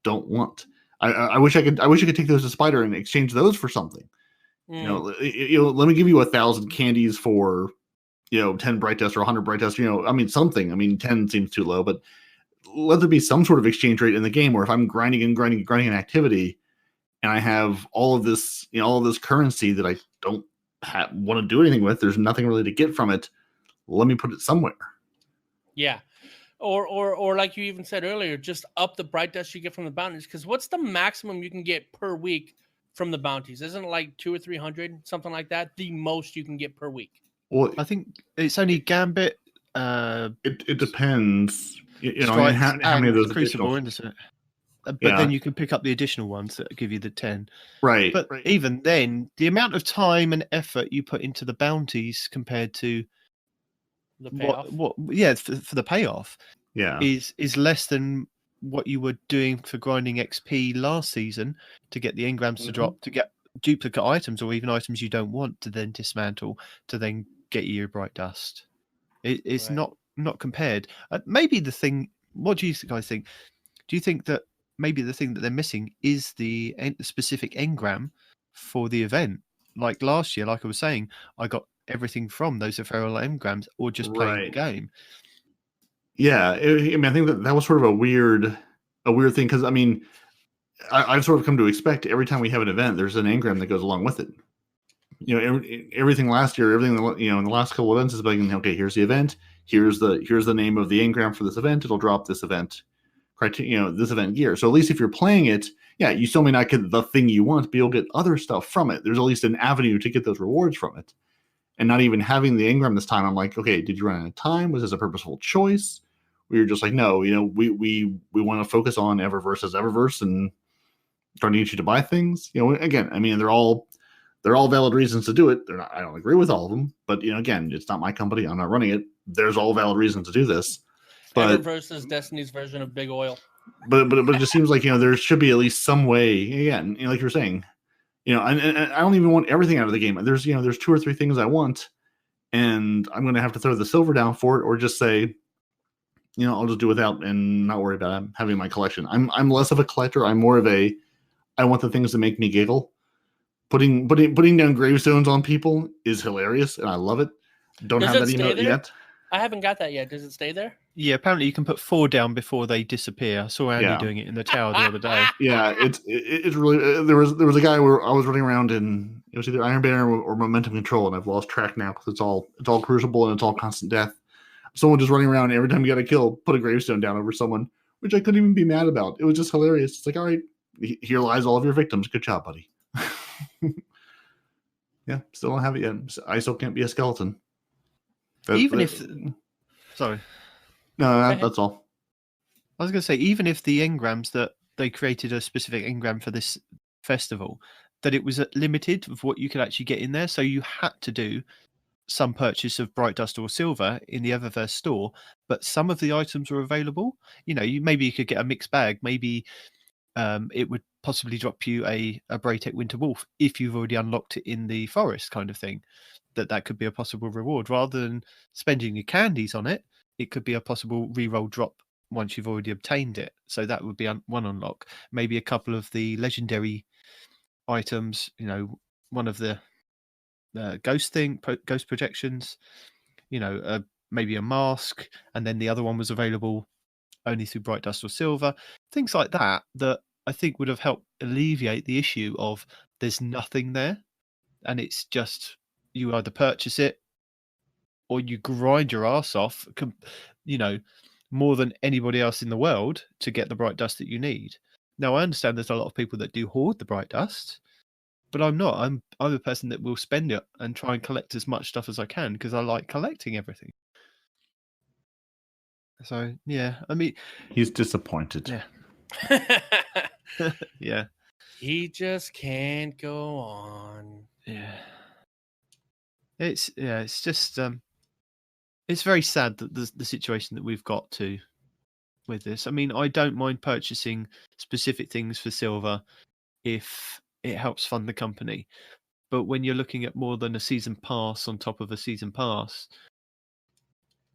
don't want. I wish I could take those to Spider and exchange those for something. Let me give you 1,000 candies for 10 Bright Dust or 100 Bright Dust. Something. 10 seems too low, but let there be some sort of exchange rate in the game where if I'm grinding an activity and I have all of this currency that I don't want to do anything with, there's nothing really to get from it. Let me put it somewhere. Yeah. Or like you even said earlier, just up the Bright Dust you get from the bounties. Because what's the maximum you can get per week from the bounties? Isn't it like 200 or 300, something like that? The most you can get per week. Well, I think it's only Gambit. It depends. How many of those Crucible, isn't it? But then you can pick up the additional ones that give you the 10. Right. But even then, the amount of time and effort you put into the bounties compared to the payoff, for the payoff, is less than what you were doing for grinding XP last season to get the engrams to drop, to get duplicate items or even items you don't want to then dismantle to then get you your Bright Dust. It's not compared. Maybe the thing. What do you guys think? Do you think that maybe the thing that they're missing is the specific engram for the event? Like last year, like I was saying, I got everything from those ephemeral engrams or just playing the game. Yeah, I think that was sort of a weird thing because I've sort of come to expect every time we have an event, there's an engram that goes along with it. Everything last year, everything in the last couple of events is like, okay, here's the event, here's the name of the engram for this event. It'll drop this event this event gear. So at least if you're playing it, you still may not get the thing you want, but you'll get other stuff from it. There's at least an avenue to get those rewards from it. And not even having the engram this time, I'm like, okay, did you run out of time? Was this a purposeful choice? We were just like, no, we want to focus on Eververse as Eververse and trying to get you to buy things. Again, they're all valid reasons to do it. They're not. I don't agree with all of them, but again, it's not my company. I'm not running it. There's all valid reasons to do this. But Eververse is Destiny's version of Big Oil. But it just seems like there should be at least some way. Again, like you were saying, and I don't even want everything out of the game. There's 2 or 3 things I want, and I'm going to have to throw the silver down for it, or just say, I'll just do without and not worry about having my collection. I'm less of a collector. I'm more of I want the things that make me giggle. Putting down gravestones on people is hilarious, and I love it. Don't have that emote yet. I haven't got that yet. Does it stay there? Yeah, apparently you can put 4 down before they disappear. I saw Andy doing it in the tower the other day. Yeah, it's really there was a guy where I was running around and it was either Iron Banner or Momentum Control, and I've lost track now because it's all Crucible and it's all constant death. Someone just running around, and every time you got a kill, put a gravestone down over someone, which I couldn't even be mad about. It was just hilarious. It's like, all right, here lies all of your victims. Good job, buddy. Yeah, still don't have it yet. I still can't be a skeleton. Sorry. No, that's all. I was going to say, even if the engrams that they created a specific engram for this festival, that it was limited of what you could actually get in there. So you had to do some purchase of Bright Dust or Silver in the Eververse store, but some of the items were available. Maybe you could get a mixed bag. Maybe it would possibly drop you a Braytech Winter Wolf if you've already unlocked it in the forest kind of thing. That could be a possible reward. Rather than spending your candies on it, it could be a possible reroll drop once you've already obtained it. So that would be one unlock. Maybe a couple of the legendary items, one of the ghost projections, maybe a mask, and then the other one was available only through Bright Dust or Silver. Things like that I think would have helped alleviate the issue of there's nothing there, and it's just you either purchase it or you grind your ass off, more than anybody else in the world to get the Bright Dust that you need. Now, I understand there's a lot of people that do hoard the Bright Dust, but I'm not. I'm a person that will spend it and try and collect as much stuff as I can because I like collecting everything. So, yeah, I mean... He's disappointed. Yeah. Yeah. He just can't go on. Yeah. It's just... it's very sad that the situation that we've got to with this. I mean, I don't mind purchasing specific things for silver if it helps fund the company. But when you're looking at more than a season pass on top of a season pass,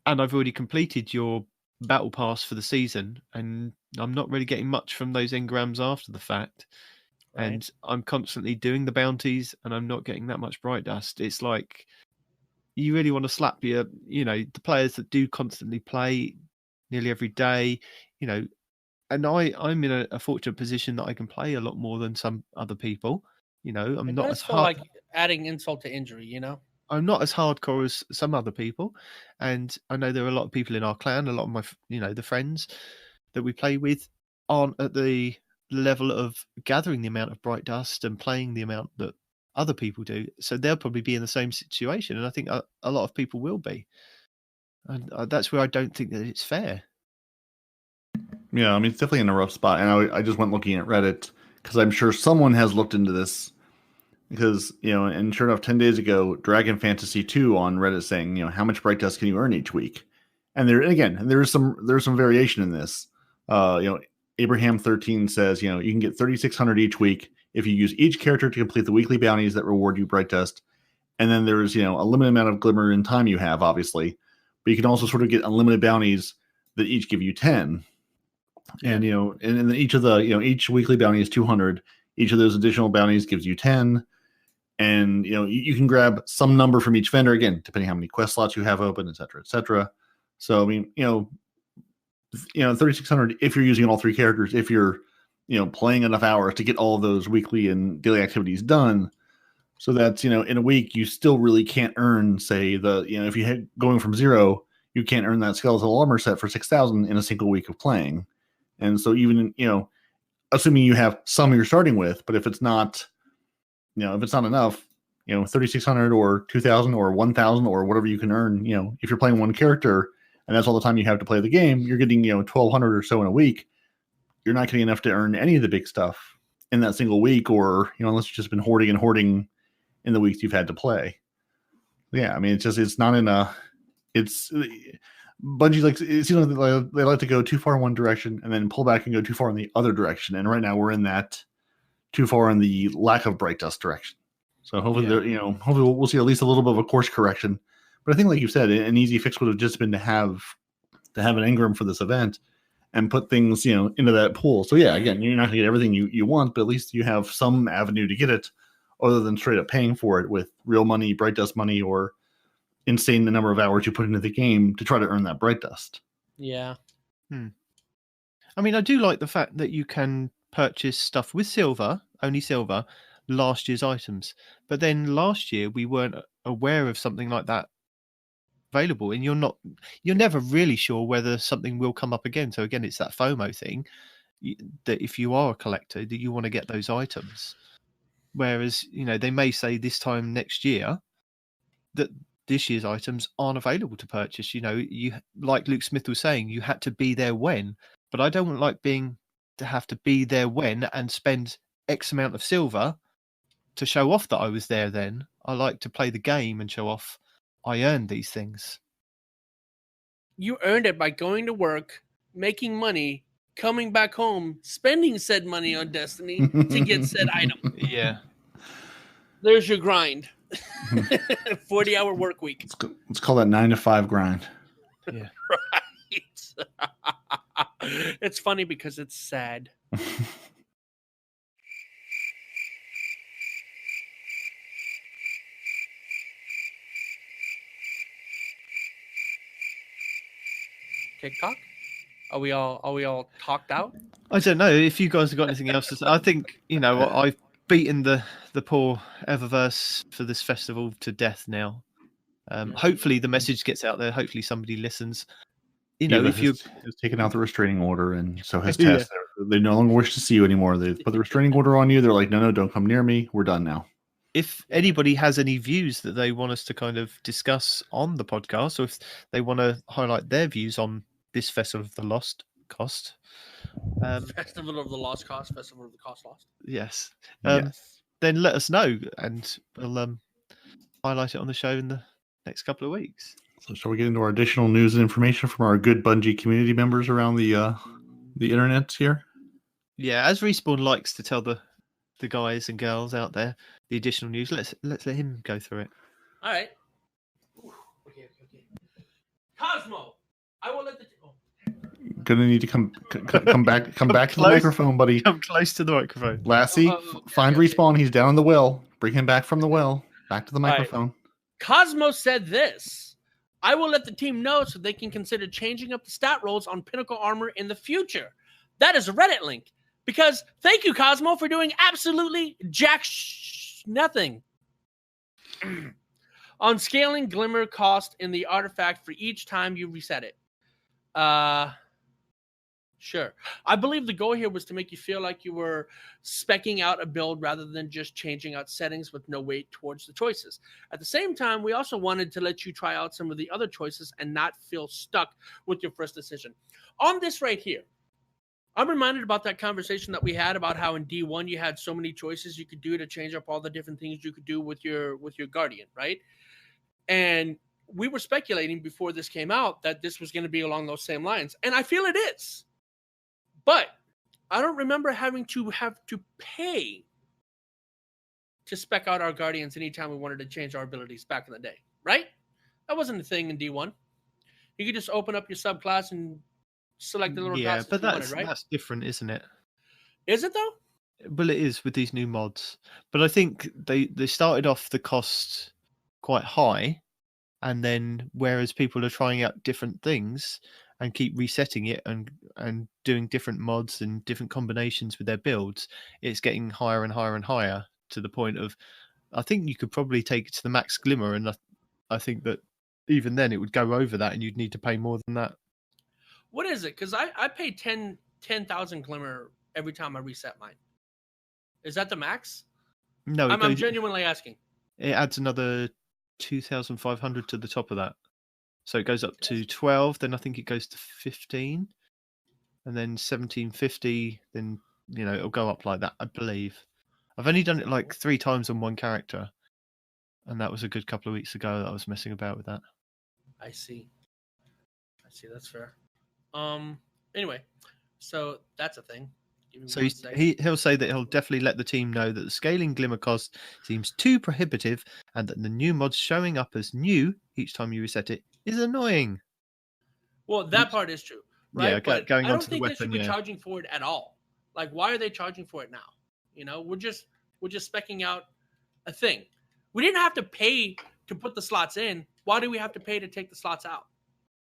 and I've already completed your battle pass for the season, and I'm not really getting much from those engrams after the fact, Right. and I'm constantly doing the bounties, and I'm not getting that much Bright Dust. It's like you really want to slap the players that do constantly play nearly every day, and I'm in a fortunate position that I can play a lot more than some other people. I'm It not does as feel hard. like adding insult to injury, I'm not as hardcore as some other people, and I know there are a lot of people in our clan. A lot of my, the friends that we play with aren't at the level of gathering the amount of Bright Dust and playing the amount that other people do. So they'll probably be in the same situation, and I think a lot of people will be, and that's where I don't think that it's fair. Yeah, I mean, it's definitely in a rough spot. And I just went looking at Reddit because I'm sure someone has looked into this. Because, and sure enough, 10 days ago, Dragon Fantasy 2 on Reddit saying, how much Bright Dust can you earn each week? And there's some variation in this. Abraham 13 says, you can get 3,600 each week if you use each character to complete the weekly bounties that reward you Bright Dust. And then there's, a limited amount of glimmer in time you have, obviously. But you can also sort of get unlimited bounties that each give you 10. Yeah. And, and then each of the, each weekly bounty is 200. Each of those additional bounties gives you 10. And, you can grab some number from each vendor, again, depending how many quest slots you have open, et cetera, et cetera. So, I mean, 3,600, if you're using all three characters, if you're, playing enough hours to get all of those weekly and daily activities done. So that's, in a week, you still really can't earn, say, if you had going from 0, you can't earn that skeletal armor set for 6,000 in a single week of playing. And so even, assuming you have some you're starting with, but if it's not, if it's not enough, 3,600 or 2,000 or 1,000 or whatever you can earn, if you're playing one character and that's all the time you have to play the game, you're getting, 1,200 or so in a week. You're not getting enough to earn any of the big stuff in that single week, or, unless you've just been hoarding in the weeks you've had to play. Yeah. I mean, it's not in Bungie, it seems like they like to go too far in one direction and then pull back and go too far in the other direction. And right now we're in that too far in the lack of Bright Dust direction. So hopefully, hopefully we'll see at least a little bit of a course correction. But I think, like you said, an easy fix would have just been to have an engram for this event and put things, into that pool. So yeah, again, you're not gonna get everything you want, but at least you have some avenue to get it, other than straight up paying for it with real money, Bright Dust money, or insane the number of hours you put into the game to try to earn that Bright Dust. Yeah. I mean, I do like the fact that you can purchase stuff with silver, only silver, last year's items. But then last year we weren't aware of something like that available, and you're never really sure whether something will come up again. So again, it's that FOMO thing that if you are a collector, that you want to get those items. Whereas, they may say this time next year that this year's items aren't available to purchase. You, like Luke Smith was saying, you had to be there when, but I don't like to have to be there when and spend X amount of silver to show off that I was there then. I like to play the game and show off I earned these things. You earned it by going to work, making money, coming back home, spending said money on Destiny to get said item. Yeah. There's your grind. 40-hour work week. Let's call that 9 to 5 grind. Yeah. Right. It's funny because it's sad. TikTok? Are we all talked out? I don't know if you guys have got anything else to say. I think I've beaten the poor Eververse for this festival to death now. Hopefully the message gets out there. Hopefully somebody listens. Eva if you has taken out the restraining order, and so has Yeah. Tess. They no longer wish to see you anymore. They put the restraining order on you. They're like, no, don't come near me. We're done now. if anybody has any views that they want us to kind of discuss on the podcast, or if they want to highlight their views on this Festival of the Lost Cost, Festival of the Lost Cost, Festival of the Cost Lost. yes, Yes. then let us know, and we'll highlight it on the show in the next couple of weeks. So shall we get into our additional news and information from our good Bungie community members around the internet here? Yeah, as Respawn likes to tell the guys and girls out there the additional news, let's let him go through it. All right. Okay. Cosmo, I will let the. Gonna need to come back to the close. microphone, buddy. Come close to the microphone. Lassie, find Respawn. He's down in the well. Bring him back from the well. Back to the right. microphone. Cosmo said this. I will let the team know so they can consider changing up the stat rolls on Pinnacle Armor in the future. That is a Reddit link. Because thank you, Cosmo, for doing absolutely nothing. On scaling Glimmer cost in the artifact for each time you reset it. Sure. I believe the goal here was to make you feel like you were speccing out a build rather than just changing out settings with no weight towards the choices. At the same time, we also wanted to let you try out some of the other choices and not feel stuck with your first decision. On this right here, I'm reminded about that conversation that we had about how in D1 you had so many choices you could do to change up all the different things you could do with your Guardian, right? And we were speculating before this came out that this was going to be along those same lines. And I feel it is. But I don't remember having to pay to spec out our Guardians anytime we wanted to change our abilities back in the day, right? That wasn't a thing in D1. You could just open up your subclass and select the little Yeah, classes but you wanted, right? that's different, isn't it? Is it though? Well, it is with these new mods. But I think they started off the cost quite high, and then whereas people are trying out different things and keep resetting it and doing different mods and different combinations with their builds, it's getting higher and higher and higher to the point of, I think you could probably take it to the max Glimmer, and I think that even then it would go over that and you'd need to pay more than that. What is it? Because I pay 10,000 Glimmer every time I reset mine. Is that the max? No, I'm genuinely asking. It adds another 2,500 to the top of that. So it goes up to 12, then I think it goes to 15, and then 1750, then, it'll go up like that, I believe. I've only done it like 3 times on one character, and that was a good couple of weeks ago that I was messing about with that. I see. That's fair. Anyway, so that's a thing. So he'll say that he'll definitely let the team know that the scaling Glimmer cost seems too prohibitive, and that the new mods showing up as new each time you reset it is annoying. Well, that part is true, right? Yeah, but going I on don't to the think weapon, they should be charging for it at all. Like, why are they charging for it now? We're just speccing out a thing. We didn't have to pay to put the slots in. Why do we have to pay to take the slots out?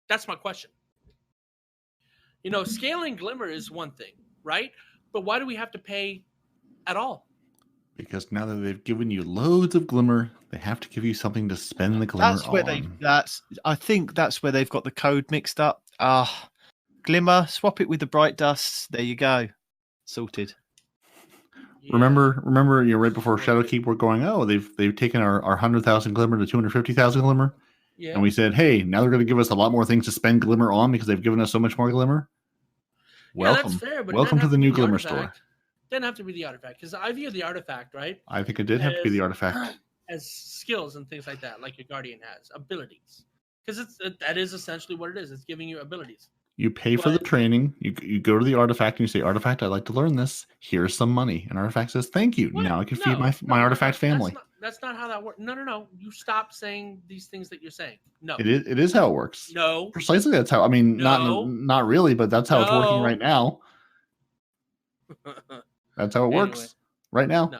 That's my question. Scaling Glimmer is one thing, right? But why do we have to pay at all? Because now that they've given you loads of Glimmer, they have to give you something to spend the Glimmer on. I think that's where they've got the code mixed up. Glimmer, swap it with the Bright Dust. There you go. Sorted. Yeah. Remember, right before Shadowkeep, we're going, they've taken our 100,000 Glimmer to 250,000 Glimmer. Yeah. And we said, hey, now they're going to give us a lot more things to spend Glimmer on because they've given us so much more Glimmer. Welcome. That's fair, but welcome to the new Glimmer store. Didn't have to be the artifact, because I view the artifact, right? I think it did have to be the artifact. As skills and things like that, like your Guardian has. Abilities. Because that is essentially what it is. It's giving you abilities. You pay for the training. You go to the artifact and you say, "Artifact, I'd like to learn this. Here's some money." And artifact says, "Thank you. What? Now I can feed my artifact family." That's not how that works. No. You stop saying these things that you're saying. No. It is how it works. No. Precisely that's how. I mean, not really, but that's how it's working right now. That's how it works right now.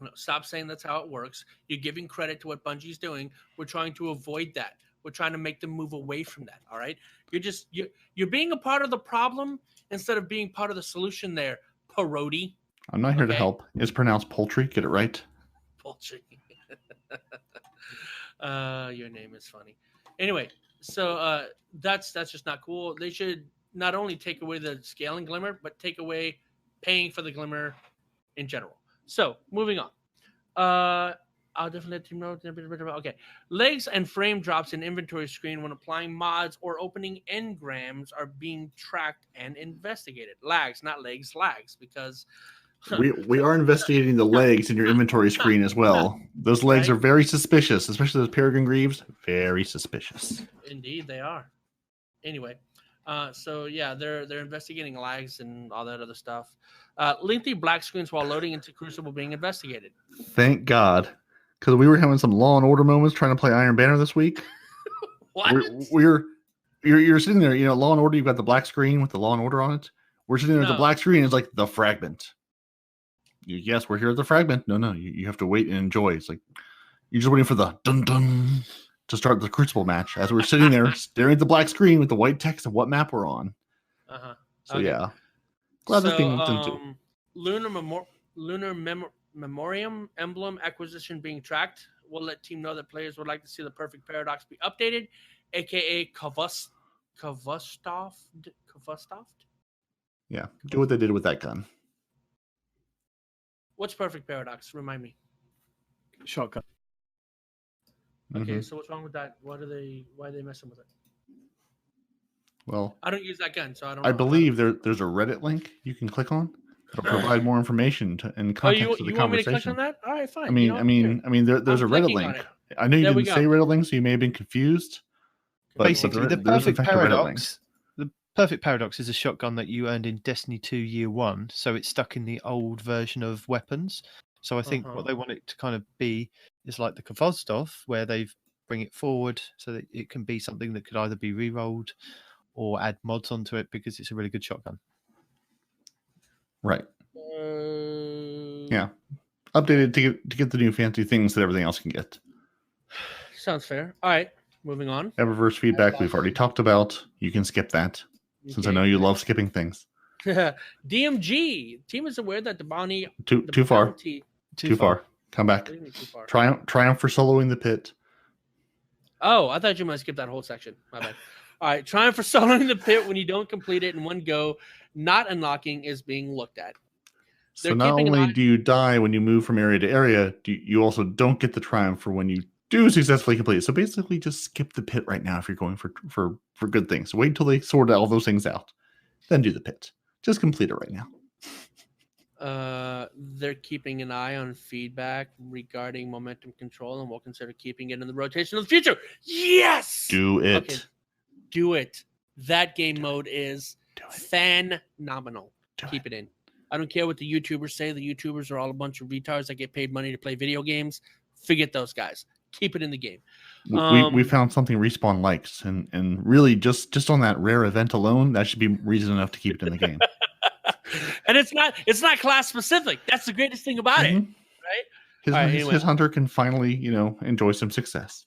No, stop saying that's how it works. You're giving credit to what Bungie's doing. We're trying to avoid that. We're trying to make them move away from that. All right. You're being a part of the problem instead of being part of the solution there, Parody. I'm not here to help. It's pronounced poultry. Get it right. Poultry. Your name is funny. Anyway, so that's just not cool. They should not only take away the scaling glimmer, but take away paying for the glimmer in general. So moving on. I'll definitely let you know. Okay. Legs and frame drops in inventory screen when applying mods or opening engrams are being tracked and investigated. Lags, not legs, lags, because we are investigating the legs in your inventory screen as well. Those legs are very suspicious, especially those Peregrine Greaves. Very suspicious. Indeed, they are. Anyway, so yeah, they're investigating lags and all that other stuff. Lengthy black screens while loading into Crucible being investigated. Thank God, because we were having some Law and Order moments trying to play Iron Banner this week. What? You're sitting there, Law and Order. You've got the black screen with the Law and Order on it. We're sitting there at the black screen. It's like the fragment. Yes, we're here at the fragment. No, you have to wait and enjoy. It's like you're just waiting for the dun dun to start the Crucible match as we're sitting there staring at the black screen with the white text of what map we're on. So yeah, glad this being looked into. Lunar Memoriam emblem acquisition being tracked. We'll let team know that players would like to see the perfect paradox be updated, aka Kavustov. Yeah, do what they did with that gun. What's perfect paradox? Remind me. Shotgun. Okay, so what's wrong with that? Why are they messing with it? Well, I don't use that gun, so I don't know. I believe there's a Reddit link you can click on. It'll provide more information and context of the conversation. You want me to click on that? All right, fine. There's a Reddit link. I know you didn't say Reddit link, so you may have been confused. But basically, the perfect paradox is a shotgun that you earned in Destiny 2 Year 1, so it's stuck in the old version of weapons. So I think what they want it to kind of be is like the Kavostov, where they bring it forward so that it can be something that could either be re-rolled or add mods onto it because it's a really good shotgun. Right. Yeah. Updated to get the new fancy things that everything else can get. Sounds fair. All right. Moving on. Eververse feedback we've already talked about. You can skip that since I know you love skipping things. DMG. Team is aware that the bounty... Too far. Too far. Come back. Triumph for soloing the pit. Oh, I thought you might skip that whole section. My bad. All right. Triumph for soloing the pit when you don't complete it in one go. Not unlocking is being looked at. So not only do you die when you move from area to area, you also don't get the triumph for when you do successfully complete it. So basically just skip the pit right now if you're going for good things. Wait till they sort all those things out. Then do the pit. Just complete it right now. They're keeping an eye on feedback regarding momentum control and will consider keeping it in the rotation of the future. Yes! Do it. Okay. Do it. That game mode is phenomenal. Keep it in. I don't care what the YouTubers say. The YouTubers are all a bunch of retards that get paid money to play video games. Forget those guys. Keep it in the game. We found something Respawn likes, and really just on that rare event alone, that should be reason enough to keep it in the game. And it's not class specific. That's the greatest thing about it, right? His hunter can finally, enjoy some success.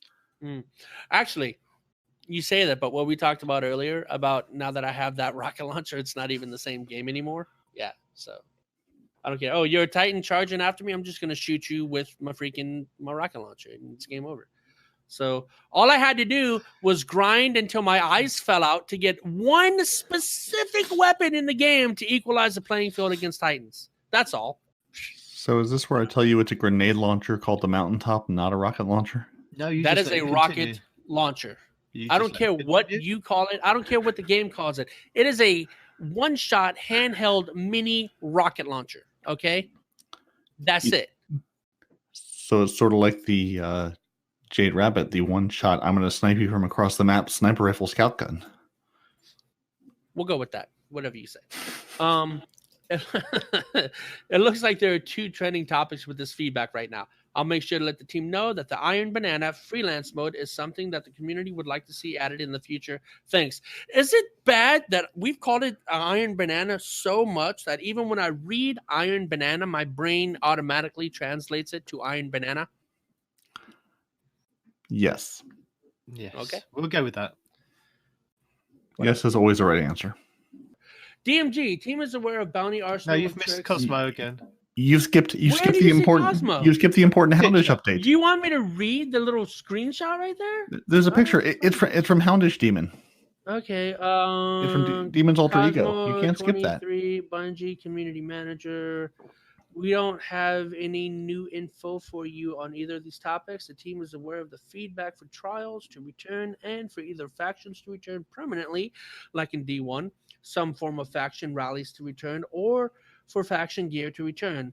Actually, you say that, but what we talked about earlier about now that I have that rocket launcher, it's not even the same game anymore. Yeah, so I don't care. Oh, you're a Titan charging after me. I'm just gonna shoot you with my rocket launcher, and it's game over. So all I had to do was grind until my eyes fell out to get one specific weapon in the game to equalize the playing field against Titans. That's all. So is this where I tell you it's a grenade launcher called the Mountaintop, not a rocket launcher? No, that is a rocket launcher. I don't care what you call it. I don't care what the game calls it. It is a one-shot handheld mini rocket launcher. Okay, that's it. So it's sort of like the Jade Rabbit, the one-shot. I'm going to snipe you from across the map sniper rifle scout gun. We'll go with that. Whatever you say. It looks like there are 2 trending topics with this feedback right now. I'll make sure to let the team know that the Iron Banana freelance mode is something that the community would like to see added in the future. Thanks. Is it bad that we've called it Iron Banana so much that even when I read Iron Banana, my brain automatically translates it to Iron Banana? Yes. Yes. Okay. We'll go with that. Yes is always the right answer. DMG, team is aware of bounty No, arsenal. you've missed tricks. Cosmo again. You skipped Where the do you see important Cosmo? you skipped the important Houndish Picture. update. You want me to read the little screenshot right there? There's a All right, picture. that's fine. It's from Houndish Demon. Okay. It's from Demon's alter ego. You can't skip that. 23, Bungie community manager. We don't have any new info for you on either of these topics. The team is aware of the feedback for trials to return and for either factions to return permanently, like in D1, some form of faction rallies to return, or for faction gear to return.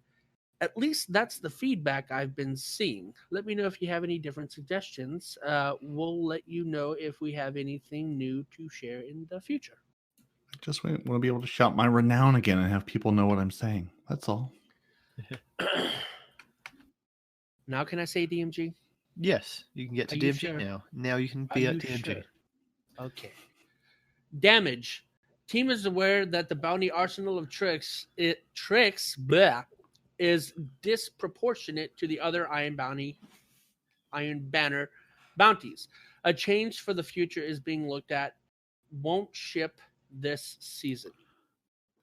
At least that's the feedback I've been seeing. Let me know if you have any different suggestions. We'll let you know if we have anything new to share in the future. I just want to be able to shout my renown again and have people know what I'm saying. That's all. Now can I say DMG? Yes, you can get to Are you DMG sure? now. Now you can Are be at you DMG. sure? Okay. Damage. Team is aware that the bounty arsenal of tricks is disproportionate to the other Iron Banner bounties. A change for the future is being looked at. Won't ship this season.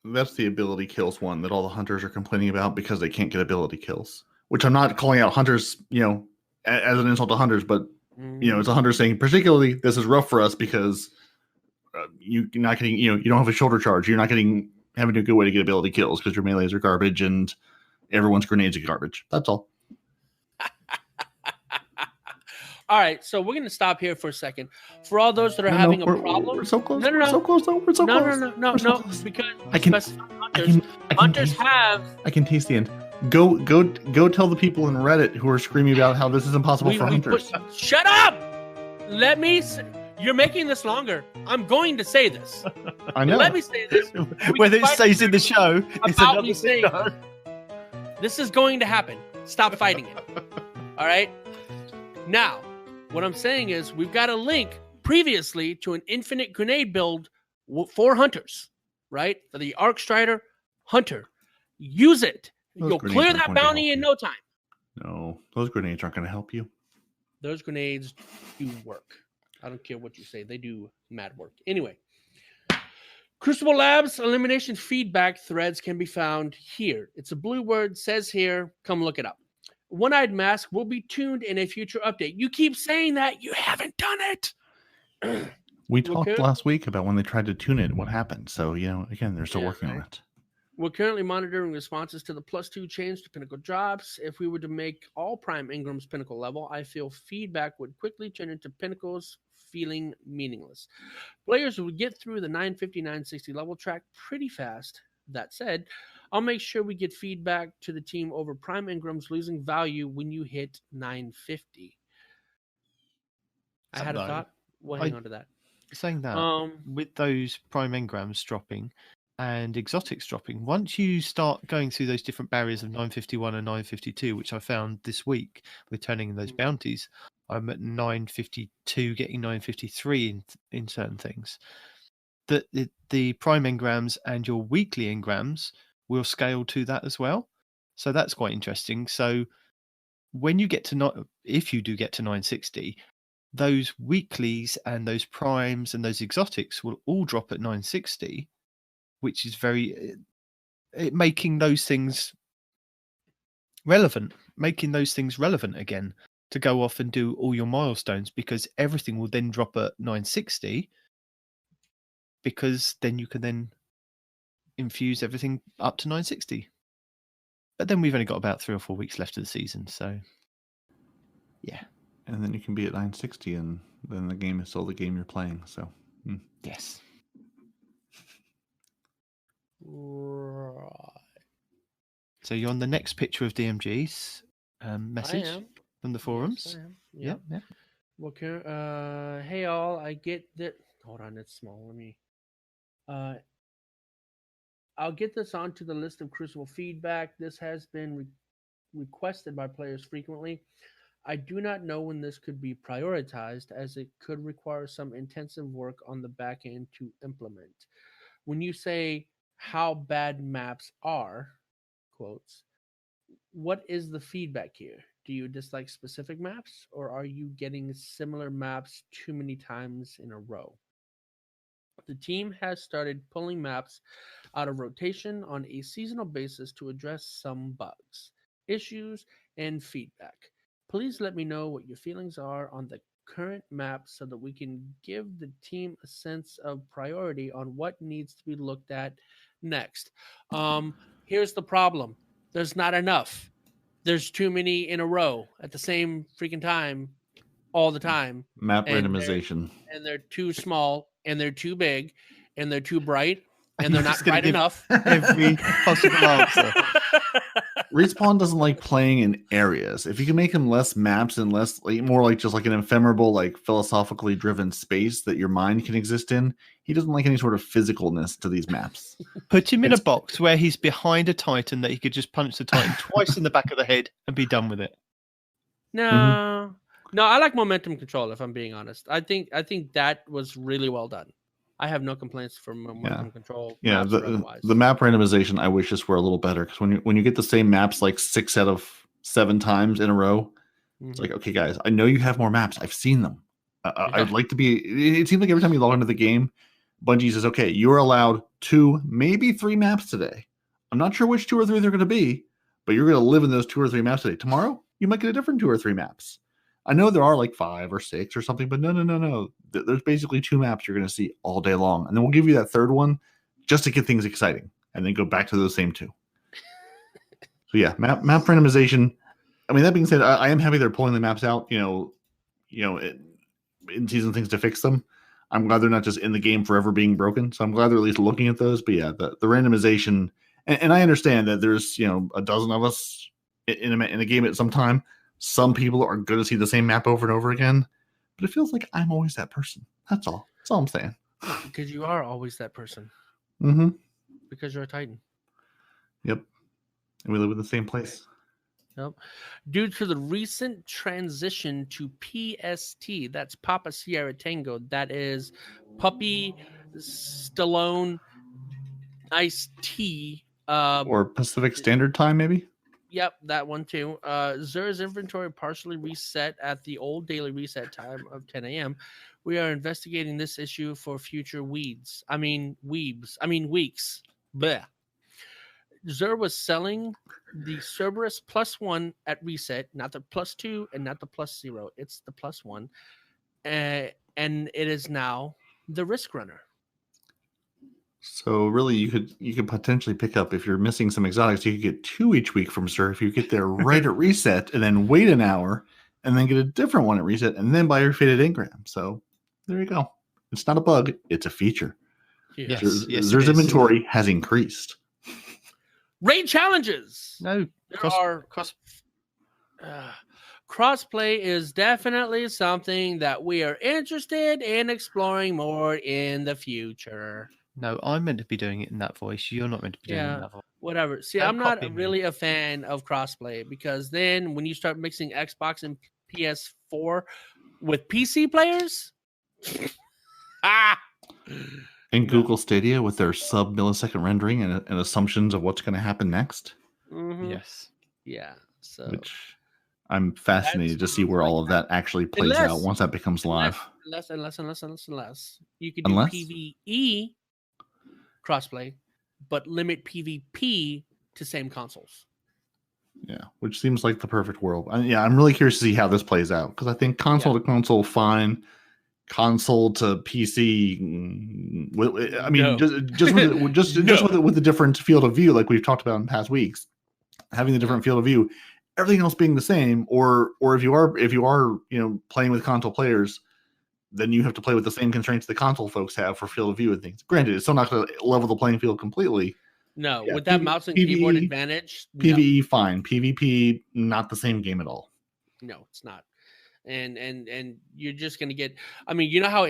That's the ability kills one that all the hunters are complaining about because they can't get ability kills. Which I'm not calling out hunters, as an insult to hunters, but it's a hunter saying, particularly, this is rough for us because you're not getting, you don't have a shoulder charge. You're not having a good way to get ability kills because your melees are garbage and everyone's grenades are garbage. That's all. All right, so we're going to stop here for a second. For all those that are having a problem, We're so close. No. We're so close. We're so close. No, because I can hunters have. I can taste the end. Go tell the people in Reddit who are screaming about how this is impossible for hunters. Shut up! Let me. You're making this longer. I'm going to say this. I know. Let me say this. Whether it stays in the show, it's about me another saying thing. No. this is going to happen. Stop fighting it. All right. Now, what I'm saying is we've got a link previously to an infinite grenade build for hunters, right? For the Arc Strider Hunter. Use it. Those You'll grenades clear aren't that going to bounty help in you. no time. No, those grenades aren't going to help you. Those grenades do work. I don't care what you say. They do mad work. Anyway, Crucible Labs elimination feedback threads can be found here. It's a blue word, says here. Come look it up. One-Eyed Mask will be tuned in a future update. You keep saying that. You haven't done it. We talked last week about when they tried to tune it, what happened. So, again, they're still working on it. We're currently monitoring responses to the +2 change to Pinnacle drops. If we were to make all Prime Ingram's Pinnacle level, I feel feedback would quickly turn into Pinnacles feeling meaningless. Players would get through the 950, 960 level track pretty fast. That said, I'll make sure we get feedback to the team over Prime Ingram's losing value when you hit 950. I had a thought. Well, hang on to that. Saying that, with those Prime Engrams dropping and exotics dropping, once you start going through those different barriers of 951 and 952, which I found this week with turning in those bounties, I'm at 952, getting 953 in certain things. The Prime Engrams and your weekly Engrams will scale to that as well. So that's quite interesting. So when you get to if you do get to 960, those weeklies and those primes and those exotics will all drop at 960, which is making those things relevant again to go off and do all your milestones, because everything will then drop at 960, because then you can then infuse everything up to 960. But then we've only got about 3 or 4 weeks left of the season, so yeah. And then you can be at 960, and then the game is still the game you're playing. So, Yes. Right. So you're on the next picture of DMG's message from the forums. Yes, I am. Yeah. Well, hey all, I get that. Hold on, it's small. I'll get this onto the list of Crucible feedback. This has been requested by players frequently. I do not know when this could be prioritized, as it could require some intensive work on the back end to implement. When you say how bad maps are, quotes, what is the feedback here? Do you dislike specific maps, or are you getting similar maps too many times in a row? The team has started pulling maps out of rotation on a seasonal basis to address some bugs, issues, and feedback. Please let me know what your feelings are on the current map so that we can give the team a sense of priority on what needs to be looked at next. Here's the problem. There's not enough. There's too many in a row at the same freaking time all the time. Map And randomization. they're too small, and they're too big, and they're too bright, and they're not Just gonna bright give enough. every possible answer. Respawn doesn't like playing in areas. If you can make them less maps and less, like, more like just like an ephemeral, like philosophically driven space that your mind can exist in, he doesn't like any sort of physicalness to these maps. Put him in a box where he's behind a Titan that he could just punch the Titan twice in the back of the head and be done with it. No, I like momentum control. If I'm being honest, I think that was really well done. I have no complaints for momentum control. Yeah, maps or otherwise. the map randomization I wish just were a little better, because when you get the same maps like 6 out of 7 times in a row, it's like, okay, guys, I know you have more maps. I've seen them. I'd like to be. It seems like every time you log into the game, Bungie says, okay, you are allowed 2, maybe 3 maps today. I'm not sure which 2 or 3 they're going to be, but you're going to live in those 2 or 3 maps today. Tomorrow, you might get a different 2 or 3 maps. I know there are like 5 or 6 or something, but no. There's basically 2 maps you're going to see all day long. And then we'll give you that third one just to get things exciting, and then go back to those same 2. So yeah, map randomization. I mean, that being said, I am happy they're pulling the maps out, in season things to fix them. I'm glad they're not just in the game forever being broken. So I'm glad they're at least looking at those. But yeah, the randomization, and I understand that there's, a dozen of us in a game at some time. Some people are going to see the same map over and over again, but it feels like I'm always that person. That's all. That's all I'm saying. Because you are always that person. Mm-hmm. Because you're a Titan. Yep. And we live in the same place. Yep. Due to the recent transition to PST, that's Papa Sierra Tango, that is Puppy Stallone Ice T. Or Pacific Standard Time, maybe? Yep, that one too. Xur's inventory partially reset at the old daily reset time of 10 a.m. We are investigating this issue for future weeks. Bleh. Xur was selling the Cerberus +1 at reset, not the +2 and not the +0. It's the +1. And it is now the Risk Runner. So really, you could potentially pick up, if you're missing some exotics, you could get 2 each week from Xur if you get there right at reset, and then wait an hour, and then get a different one at reset, and then buy your faded engram. So there you go. It's not a bug; it's a feature. Yes, Xur's inventory has increased. Raid challenges. No, crossplay is definitely something that we are interested in exploring more in the future. No, I'm meant to be doing it in that voice. You're not meant to be doing it in that voice. Whatever. See, Don't I'm not copy me. really a fan of crossplay, because then when you start mixing Xbox and PS4 with PC players, And Google Stadia with their sub-millisecond rendering and assumptions of what's going to happen next. Mm-hmm. Yes. Yeah. So Which I'm fascinated to see where all of that actually plays out once that becomes live. Unless you could do PvE crossplay, but limit PvP to same consoles. Yeah, which seems like the perfect world. I'm really curious to see how this plays out, because I think console to console, fine. Console to PC, with the different field of view, like we've talked about in past weeks, having the different field of view, everything else being the same, or if you are playing with console players, then you have to play with the same constraints the console folks have for field of view and things. Granted, it's still not going to level the playing field completely. No, with that mouse and keyboard advantage, PvE fine, PvP not the same game at all. No, it's not. And you're just gonna get. I mean, you know how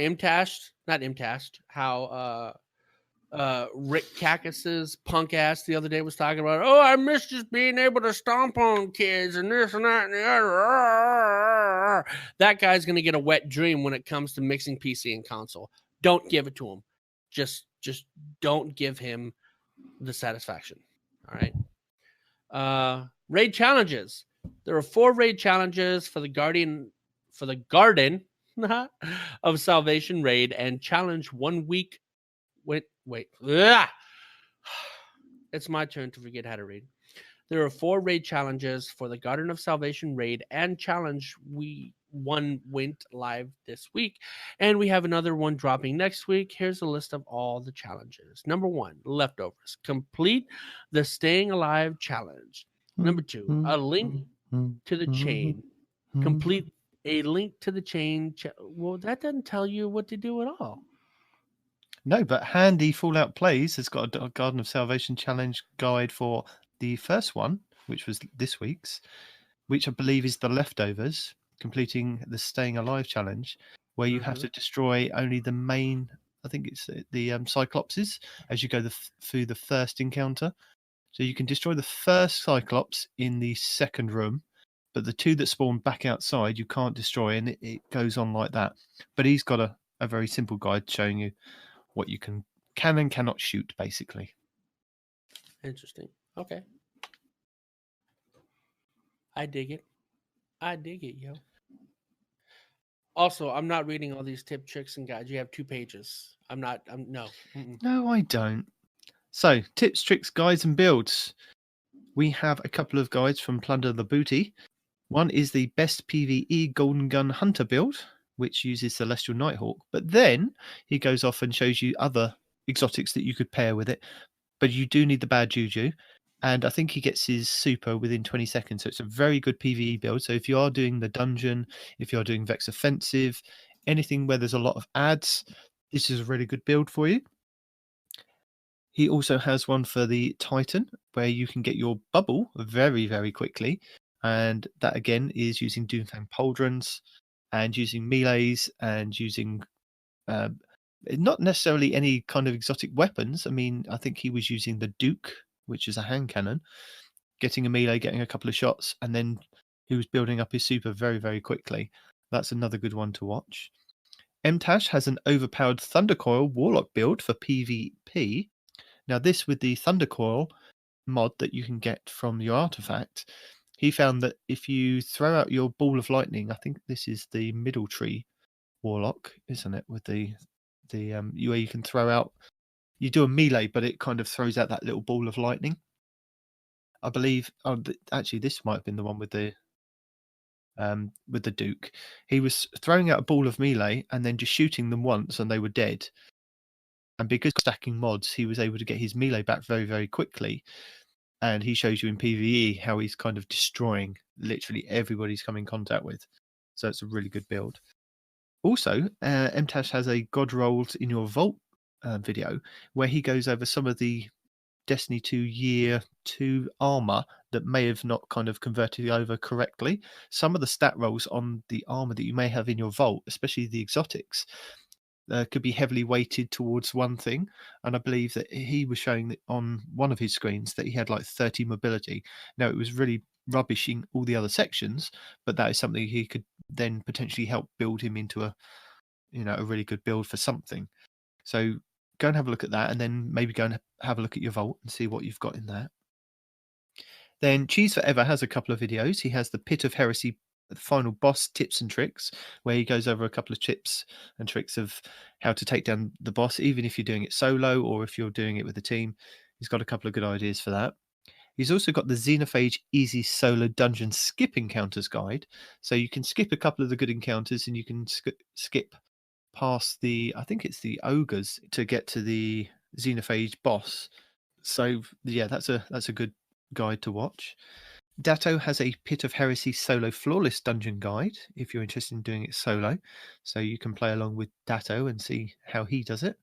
how Rick Cactus's punk ass the other day was talking about, oh, I miss just being able to stomp on kids and this and that and the other. That guy's going to get a wet dream when it comes to mixing PC and console. Don't give it to him. Just don't give him the satisfaction. All right. Raid challenges. There are 4 raid challenges for the Garden of Salvation raid and challenge 1 week. Wait. Ugh. It's my turn to forget how to read. There are 4 raid challenges for the Garden of Salvation raid and challenge. One went live this week, and we have another one dropping next week. Here's a list of all the challenges. Number 1, leftovers. Complete the Staying Alive challenge. Number 2, a link to the chain. Complete a link to the chain. Well, that doesn't tell you what to do at all. No, but Handy Fallout Plays has got a Garden of Salvation challenge guide for the first one, which was this week's, which I believe is the leftovers, completing the Staying Alive challenge, where you have to destroy only the main, I think it's the Cyclopses, as you go through the first encounter. So you can destroy the first Cyclops in the second room, but the 2 that spawn back outside you can't destroy, and it goes on like that. But he's got a very simple guide showing you what you can and cannot shoot, basically. Interesting. Okay. I dig it, yo. Also, I'm not reading all these tip, tricks, and guides. You have 2 pages. No. Mm-mm. No, I don't. So, tips, tricks, guides, and builds. We have a couple of guides from Plunder the Booty. One is the best PvE Golden Gun Hunter build, which uses Celestial Nighthawk. But then he goes off and shows you other exotics that you could pair with it. But you do need the bad juju. And I think he gets his super within 20 seconds. So it's a very good PvE build. So if you are doing the dungeon, if you are doing Vex Offensive, anything where there's a lot of ads, this is a really good build for you. He also has one for the Titan, where you can get your bubble very, very quickly. And that, again, is using Doomfang Pauldrons and using melees and using not necessarily any kind of exotic weapons. I mean, I think he was using the Duke, which is a hand cannon, getting a melee, getting a couple of shots, and then he was building up his super very, very quickly. That's another good one to watch. MTash has an overpowered Thundercoil Warlock build for PvP. Now, this with the Thundercoil mod that you can get from your artifact, he found that if you throw out your ball of lightning, I think this is the Middle Tree Warlock, isn't it? With the where you can throw out, you do a melee, but it kind of throws out that little ball of lightning. I believe. Actually, this might have been the one with the Duke. He was throwing out a ball of melee and then just shooting them once, and they were dead. And because stacking mods, he was able to get his melee back very, very quickly. And he shows you in PvE how he's kind of destroying literally everybody he's come in contact with. So it's a really good build. Also, MTash has a God Rolled in Your Vault video where he goes over some of the Destiny 2 Year 2 armor that may have not kind of converted over correctly. Some of the stat rolls on the armor that you may have in your vault, especially the exotics, could be heavily weighted towards one thing. And I believe that he was showing that on one of his screens that he had like 30 mobility. Now, it was really rubbishing all the other sections, but that is something he could then potentially help build him into a really good build for something. So go and have a look at that, and then maybe go and have a look at your vault and see what you've got in there. Then Cheese Forever has a couple of videos. He has the Pit of Heresy, the final boss tips and tricks, where he goes over a couple of tips and tricks of how to take down the boss, even if you're doing it solo or if you're doing it with a team. He's got a couple of good ideas for that. He's also got the Xenophage Easy Solo Dungeon Skip Encounters Guide. So you can skip a couple of the good encounters and you can skip past I think it's the ogres to get to the Xenophage boss. So yeah, that's a good guide to watch. Datto has a Pit of Heresy Solo Flawless Dungeon Guide if you're interested in doing it solo. So you can play along with Datto and see how he does it.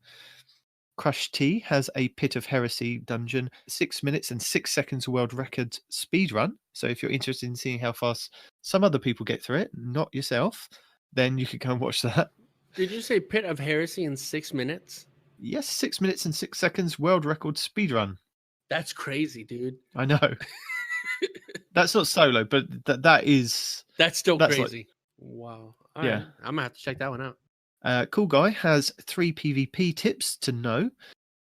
Crush T has a Pit of Heresy dungeon, 6 minutes and 6 seconds world record speed run. So if you're interested in seeing how fast some other people get through it, not yourself, then you could go and watch that. Did you say Pit of Heresy in 6 minutes? Yes, 6 minutes and 6 seconds world record speedrun. That's crazy, dude. I know. That's not solo, but that is. That's still That's crazy. Wow. All Yeah. right. I'm gonna have to check that one out. Cool Guy has 3 PvP tips to know,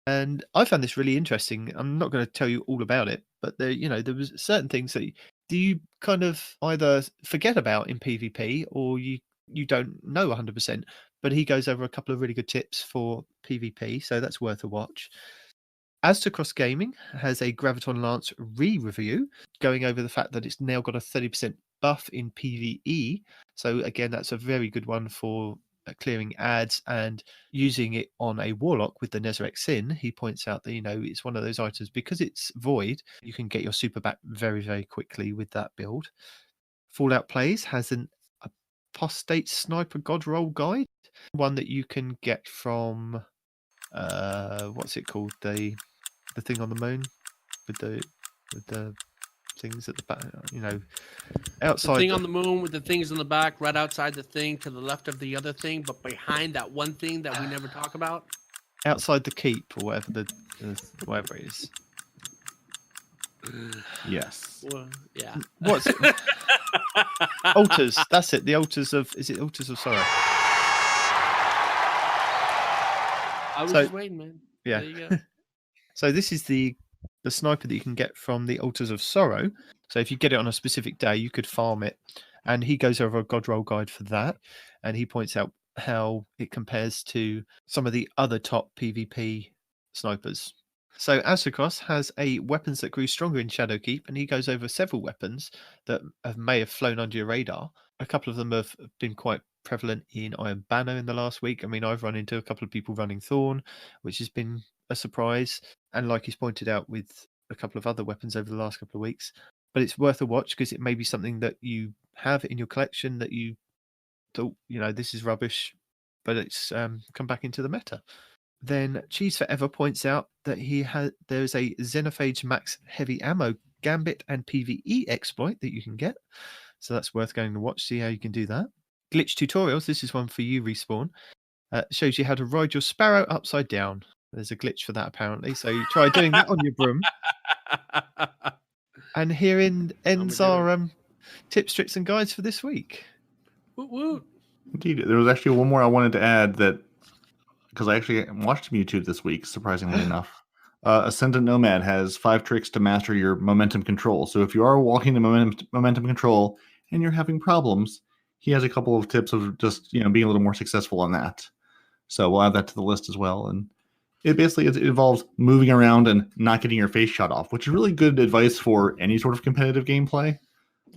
and I found this really interesting. I'm not going to tell you all about it, but there was certain things that you kind of either forget about in PvP or you don't know 100%. But he goes over a couple of really good tips for PvP, so that's worth a watch. As to Cross Gaming has a Graviton Lance re-review, going over the fact that it's now got a 30% buff in PvE. So again, that's a very good one for clearing ads and using it on a Warlock with the Nezarec Sin. He points out that, it's one of those items, because it's void, you can get your super back very, very quickly with that build. Fallout Plays has an Apostate Sniper God Roll guide, one that you can get from, what's it called? The thing on the moon with the things at the back, outside the thing on the moon with the things in the back, right outside the thing, to the left of the other thing, but behind that one thing that we never talk about. Outside the keep, or whatever whatever it is. Yes. Well, yeah. What's it? Altars. That's it. The altars of. Is it Altars of Sorrow? I was just waiting, man. Yeah. There you go. So this is the sniper that you can get from the Altars of Sorrow. So if you get it on a specific day, you could farm it. And he goes over a God Roll guide for that. And he points out how it compares to some of the other top PvP snipers. So Azrakos has a weapons that grew stronger in Shadowkeep, and he goes over several weapons that may have flown under your radar. A couple of them have been quite prevalent in Iron Banner in the last week. I mean, I've run into a couple of people running Thorn, which has been a surprise. And like he's pointed out with a couple of other weapons over the last couple of weeks. But it's worth a watch because it may be something that you have in your collection that you thought, this is rubbish, but it's come back into the meta. Then Cheese Forever points out that there's a Xenophage Max Heavy Ammo Gambit and PvE exploit that you can get. So that's worth going to watch, see how you can do that. Glitch Tutorials, this is one for you, Respawn, shows you how to ride your Sparrow upside down. There's a glitch for that, apparently. So you try doing that on your broom. And herein ends our tips, tricks, and guides for this week. Woot woot. Indeed. There was actually one more I wanted to add that, because I actually watched YouTube this week, surprisingly enough. Ascendant Nomad has 5 tricks to master your momentum control. So if you are walking the momentum control and you're having problems, he has a couple of tips of just being a little more successful on that. So we'll add that to the list as well. And it basically it involves moving around and not getting your face shot off, which is really good advice for any sort of competitive gameplay.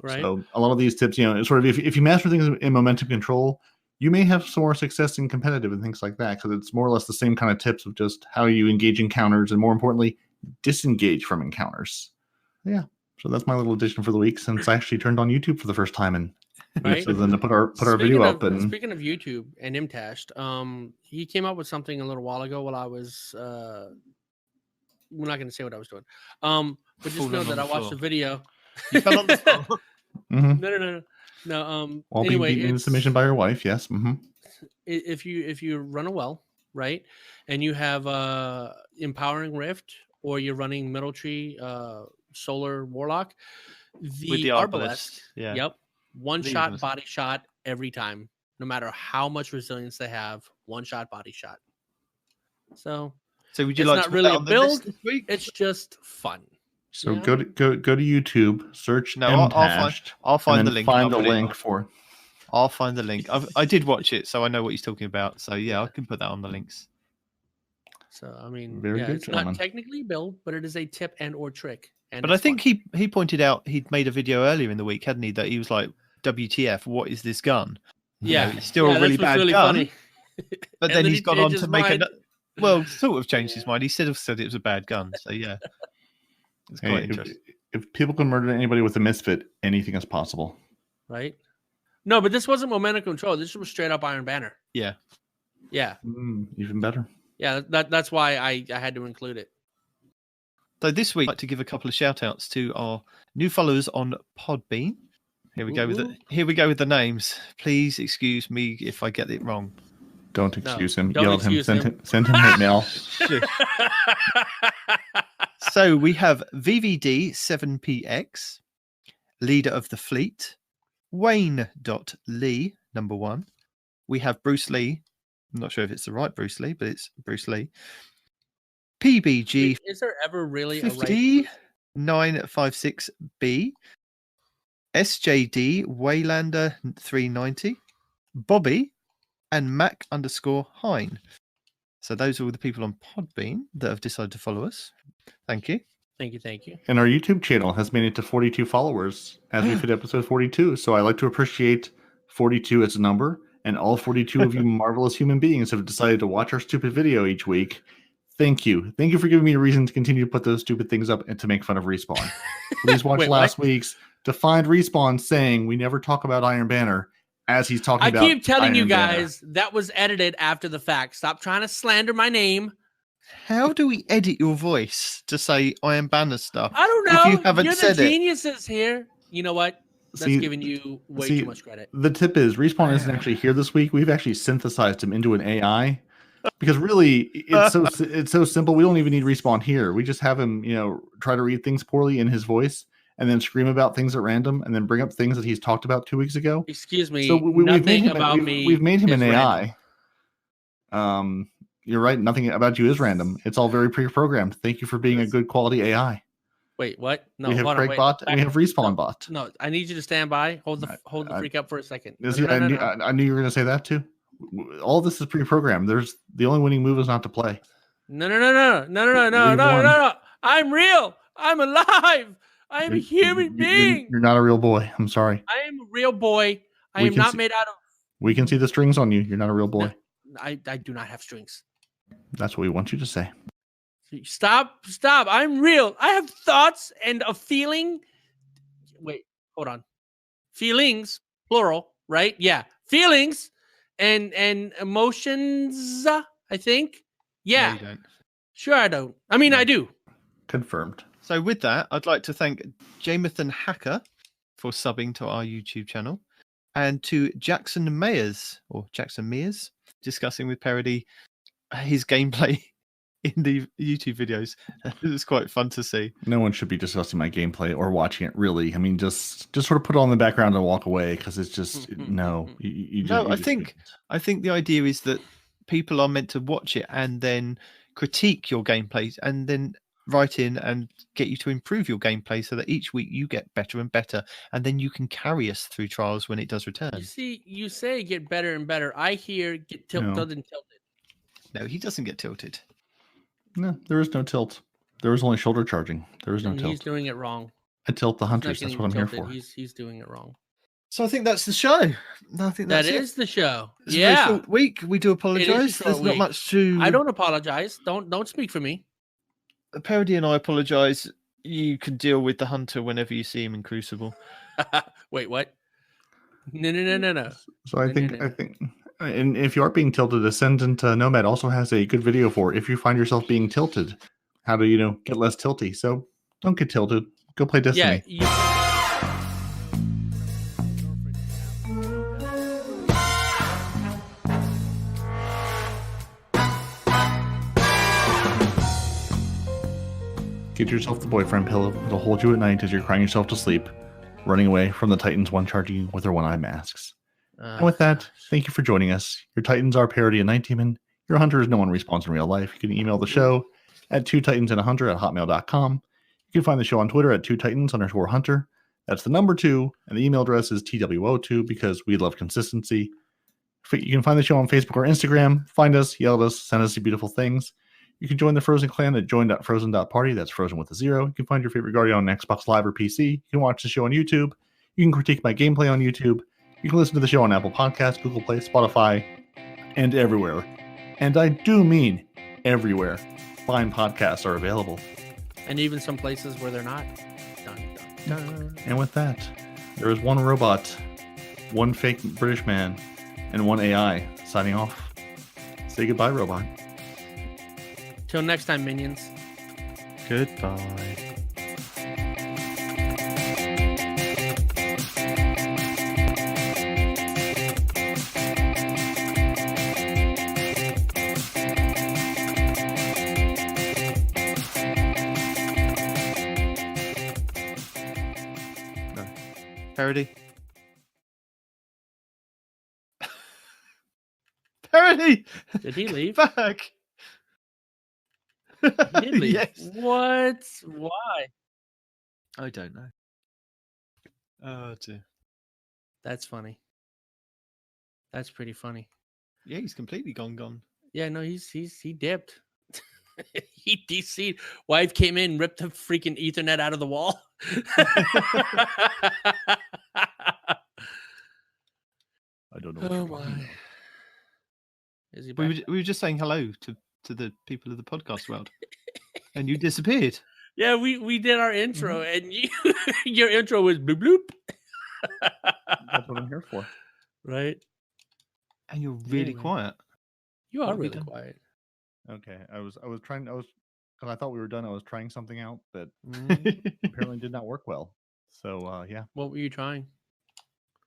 Right. So a lot of these tips, sort of if you master things in momentum control, you may have some more success in competitive and things like that, because it's more or less the same kind of tips of just how you engage encounters and, more importantly, disengage from encounters. Yeah. So that's my little addition for the week, since I actually turned on YouTube for the first time, and right. so then to put our video up. And speaking of YouTube and Imtashed, he came up with something a little while ago while I was we're not going to say what I was doing. But just know that I watched the video. You fell on the floor. Mm-hmm. No. While Anyway, being beaten into submission by your wife, yes. Mm-hmm. If you run a well, right, and you have Empowering Rift, or you're running Middle Tree Solar Warlock, With the Arbalest, yeah. Yep. One shot body shot every time, no matter how much resilience they have. One shot body shot. So would you it's like not to really a put that on the list build? this week? It's just fun. So go to YouTube, search Imtashed, I'll find and the then link. Find the link for. I'll find the link. I did watch it, so I know what he's talking about. So yeah, I can put that on the links. So I mean, Very good, it's gentlemen. not technically build, but it is a tip and or trick. And But I think he pointed out he'd made a video earlier in the week, hadn't he? That he was like, "WTF? What is this gun?" Yeah, it's still a really bad gun. Funny. But then he's gone on to make mind. sort of changed his mind. He said it was a bad gun. So yeah, it's quite interesting. If people can murder anybody with a misfit, anything is possible. Right? No, but this wasn't momentum control. This was straight up Iron Banner. Yeah. Even better. Yeah, that's why I had to include it. So this week, I'd like to give a couple of shout outs to our new followers on Podbean. Here we go with the names. Please excuse me if I get it wrong. Don't excuse him. Don't Yell at him. excuse him. Send him hate mail. So we have VVD7PX, leader of the fleet, Wayne.Lee, number 1. We have Bruce Lee. I'm not sure if it's the right Bruce Lee, but it's Bruce Lee. PBG Is there ever really a right? 50956B, SJD Waylander 390, Bobby, and Mac_Hein. So those are all the people on Podbean that have decided to follow us. Thank you. Thank you. And our YouTube channel has made it to 42 followers as we fit episode 42. So I like to appreciate 42 as a number, and all 42 of you marvelous human beings have decided to watch our stupid video each week. Thank you. Thank you for giving me a reason to continue to put those stupid things up and to make fun of Respawn. Please watch last week's Defined Respawn saying we never talk about Iron Banner as he's talking about I keep telling Iron you Banner. guys that was edited after the fact. Stop trying to slander my name. How do we edit your voice to say Iron Banner stuff? I don't know. If you haven't You're said the it. geniuses here. You know what? That's giving you way too much credit. The tip is Respawn isn't actually here this week. We've actually synthesized him into an AI because really it's so simple. We don't even need Respawn here. We just have him, try to read things poorly in his voice and then scream about things at random and then bring up things that he's talked about 2 weeks ago. Excuse me. So we've made him an AI. Random. You're right. Nothing about you is random. It's all very pre-programmed. Thank you for being a good quality AI. Wait, what? No, we have Craig Bot and we have Respawn Bot. No, I need you to stand by. Hold the freak up for a second. I knew you were going to say that too. All this is pre-programmed. The only winning move is not to play. No. I'm real. I'm alive. I am a human being. You're not a real boy. I'm sorry. I am a real boy. I am not made out of. We can see the strings on you. You're not a real boy. No, I do not have strings. That's what we want you to say. Stop. I'm real. I have thoughts and a feeling. Wait, hold on. Feelings, plural, right? Yeah. Feelings and emotions, I think. Yeah. No, you don't. Sure, I don't. I mean, No. I do. Confirmed. So with that, I'd like to thank Jamathan Hacker for subbing to our YouTube channel and to Jackson Mears discussing with Parody his gameplay in the YouTube videos. It was quite fun to see. No one should be discussing my gameplay or watching it, really. I mean, just sort of put it on the background and walk away because it's just no. I think the idea is that people are meant to watch it and then critique your gameplay and then write in and get you to improve your gameplay so that each week you get better and better, and then you can carry us through trials when it does return. You see, you say get better and better. I hear get tilted and tilted. No, he doesn't get tilted. No, there is no tilt. There is only shoulder charging. There is no tilt. He's doing it wrong. I tilt the hunters. That's what I'm here for. He's doing it wrong. So I think that's the show. I think that is the show. It's a very short week. We do apologise. There's not much to. I don't apologise. Don't speak for me. Parody and I apologise. You can deal with the hunter whenever you see him in Crucible. Wait, what? No. So I think, and if you are being tilted, Ascendant Nomad also has a good video for if you find yourself being tilted, how to get less tilty. So don't get tilted. Go play Destiny. Yeah. Get yourself the boyfriend pillow. It'll hold you at night as you're crying yourself to sleep, running away from the Titans one charging you with their one-eye masks. And with that, thank you for joining us. Your Titans are Parody and Night Demon. Your Hunter is no one responds in real life. You can email the show at 2titansandahunter@hotmail.com. You can find the show on Twitter at 2titans_hunter. That's the number 2, and the email address is TWO2 because we love consistency. You can find the show on Facebook or Instagram. Find us, yell at us, send us your beautiful things. You can join the Frozen Clan at join.frozen.party. That's Frozen with a 0. You can find your favorite Guardian on Xbox Live or PC. You can watch the show on YouTube. You can critique my gameplay on YouTube. You can listen to the show on Apple Podcasts, Google Play, Spotify, and everywhere. And I do mean everywhere. Fine podcasts are available. And even some places where they're not. Dun, dun, dun. And with that, there is one robot, one fake British man, and one AI signing off. Say goodbye, robot. Till next time, minions. Goodbye. Parody. Parody! Did he leave? Back! He did leave. Yes. What? Why? I don't know. Oh, dear. That's funny. That's pretty funny. Yeah, he's completely gone. Yeah, no, he dipped. He DC'd. Wife came in, ripped the freaking Ethernet out of the wall. I don't know what Oh you're talking my. about. Is he back? We were just saying hello to the people of the podcast world. And you disappeared. Yeah, we did our intro, and your intro was bloop bloop. That's what I'm here for. Right? And you're really Anyway. quiet. You are What have you really done? quiet. Okay, I was trying. Because I thought we were done. I was trying something out that Mm. apparently did not work well. So yeah, What were you trying?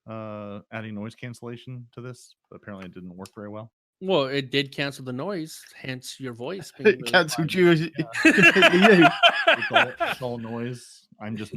adding noise cancellation to this, but apparently it didn't work very well. Well, it did cancel the noise, hence your voice being It really cancelled quiet. you completely you. It's all noise. I'm just noise.